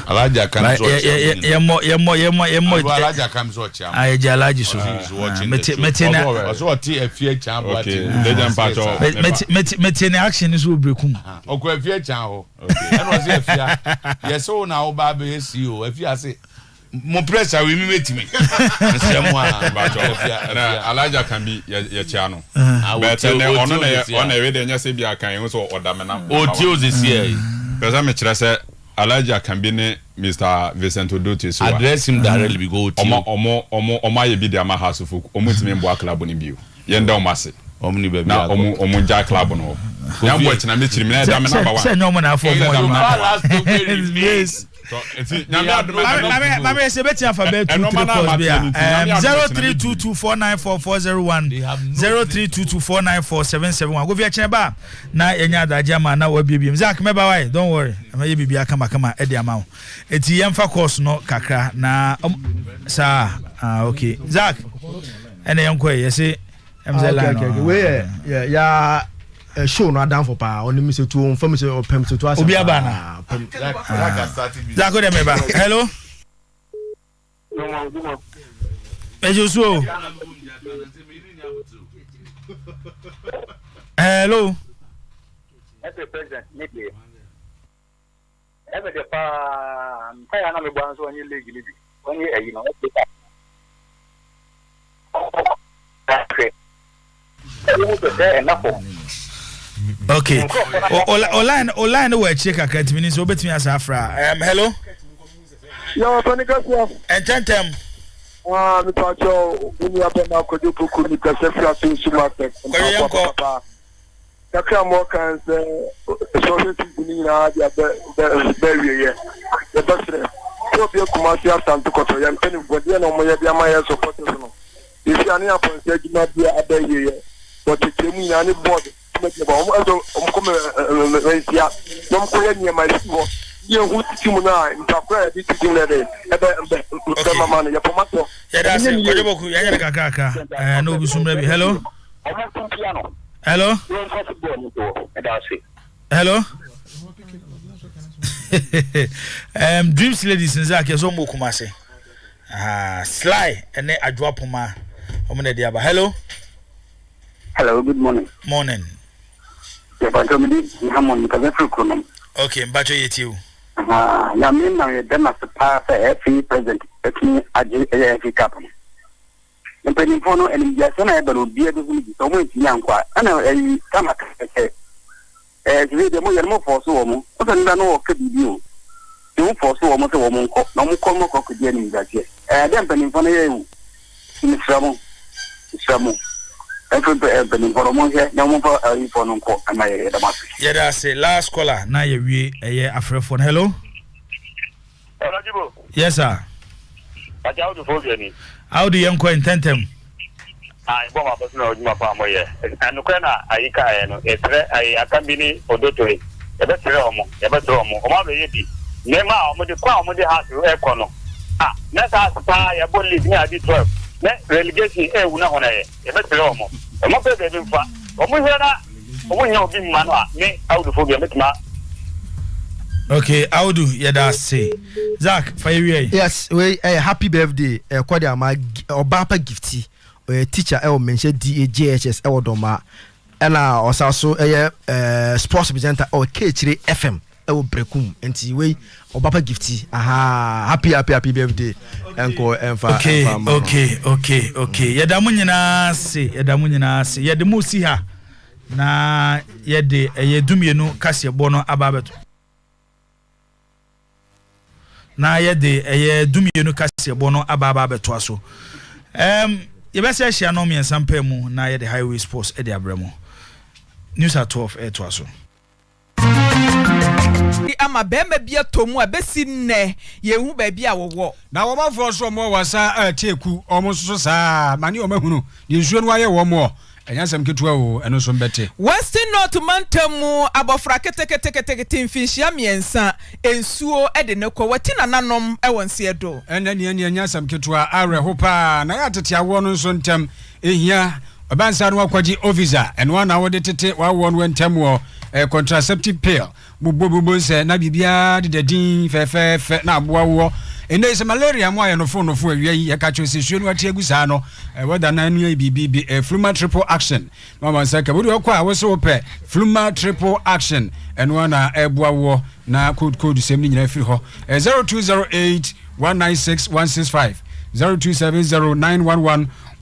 [SPEAKER 4] Alaja can so.
[SPEAKER 1] Yemo
[SPEAKER 4] Alaja can so cha.
[SPEAKER 1] I Alaji so.
[SPEAKER 4] Metina so oti afie cha bo ati.
[SPEAKER 6] Legend patcho.
[SPEAKER 1] Metina action is obrekum.
[SPEAKER 4] Okwa afie cha ho. Okay. And was afia. Yes so na oba be CEO afia say mo pressure we metimi. Nsemo a patcho afia.
[SPEAKER 6] Alaja can be ye cha no. But ono na we dey nya say bia kan so odamena.
[SPEAKER 4] Oti o this year.
[SPEAKER 6] Because me kira say Alaja can be ne Mr. Vincent Odote so
[SPEAKER 4] address him directly we go to
[SPEAKER 6] omo ye bi dia ma house for omo timi mbo club ni bio ye nda omase
[SPEAKER 4] omni be
[SPEAKER 6] na omo ja club no ya mbo china me chiri me na da me number 1
[SPEAKER 1] say no man afọ mo
[SPEAKER 4] yes
[SPEAKER 6] so eti nyame adoma
[SPEAKER 1] mama say beti afa be 0322494401 0322494771 go via cheba na enya adaje ma na wa biebiem Zach meba why don't worry am ye bibia kama e dia ma eti yemfa course no kakra na sa okay Zach ene yenko ye say
[SPEAKER 3] okay we ya show no down for pa on me say to on fam say opem to asa
[SPEAKER 1] obi aba na Zach go dem eba hello ejoso hello
[SPEAKER 5] president maybe ebe de pa mpaya na me gba so onye league ni bi onye eyi na o
[SPEAKER 1] okay online we check account means obetimi asafra hello
[SPEAKER 5] yo Tony Garcia
[SPEAKER 1] ententem
[SPEAKER 5] mi pacho uni abena ko du poku ni kasefia to supermarket kakra mo kan se so ni na dia be ye the best so be kuma si asanto koto ya mpeni bodi na mo ye bia ma ye support no if you ani upon say gina bia abaye ye but the team na ni board make ba o come ya no ko ye ni ma siwo ye hu team na ntakra di team na de ebe mama na ye pomato
[SPEAKER 1] ya da se ko joboku ya nya kakaka no bi sumra bi hello hello hello Dreams Ladies in Zach so mo kuma se Sly ene adwapoma omo na dia ba hello
[SPEAKER 5] good morning ya bantu mi hamon ka vetu kono
[SPEAKER 1] okay mbacho yetiu
[SPEAKER 5] ya mi na ye dema pa FA president eti aje FA cup mpeni fono eni ya sana e balo bia do mi so mo enti yankwa ana kama keke video mo yermo foso mo o tan da no ka video You force woman to woman, no more cock again that year. And then penny for you in trouble. Every penny for a month here, no more for a phone on court. Am I the master?
[SPEAKER 1] Yeah, that's it. Last caller. Now you after phone. Hello. Yes, sir.
[SPEAKER 5] But how to force any?
[SPEAKER 1] How do you intend them?
[SPEAKER 5] I bomb a person of my family. And Ukana, I can be Odoto, a better Romo, a better Romo, or maybe Nema, with the crown with the house to Econo. Ah, let's ask a bully near Detroit. Relegation, a better Romo. A more better than fun. Or when you're being man, me out of Foggia.
[SPEAKER 1] Okay, how do you say? Zach, for you?
[SPEAKER 3] Yes, we happy birthday. Kwadi ama Obapa gifty. Teacher mention DAJHS Doma. Ella also sports presenter or K3 FM Brekum and way Obapa gifty. Aha, happy birthday. Uncle
[SPEAKER 1] Okay. Yadamunina say, Yadamunina musi ha. Na yede duminu kasi bono ababeto. Na ye dumienu kase bono ababa beto aso yebese ahia no me nsampa mu na ye the highway sports e de abramo news at 12 e to aso
[SPEAKER 7] ama bemba bia tomu abesi nne ye hu ba bia wowo
[SPEAKER 8] na wo mafo so mo wasa ateku omo so saa mani o mahunu ye nsuo no aye wo mo enyasem ketua o eno so mbete
[SPEAKER 7] Western North Mantamu abofra ketekete mfinhia miensa ensuo ede ne ko wati nananom ewonse edo
[SPEAKER 8] ena ne enyasem ketua arehopa na ya tete awo no so ntem ehia obansa no akwaji officer eno na wo de tete wawo no ntem wo contraceptive pill bububu se na bibia de dadin fe na aboa wo ene is malaria mo aye no fo awie ye ka cho sesuo no ati agusa no whether na anu bibi fluma triple action no man say ka bodi okwa a wo so pe fluma triple action eno na eboa wo na code sem ni nyina firi ho 0208 196 165 0270 911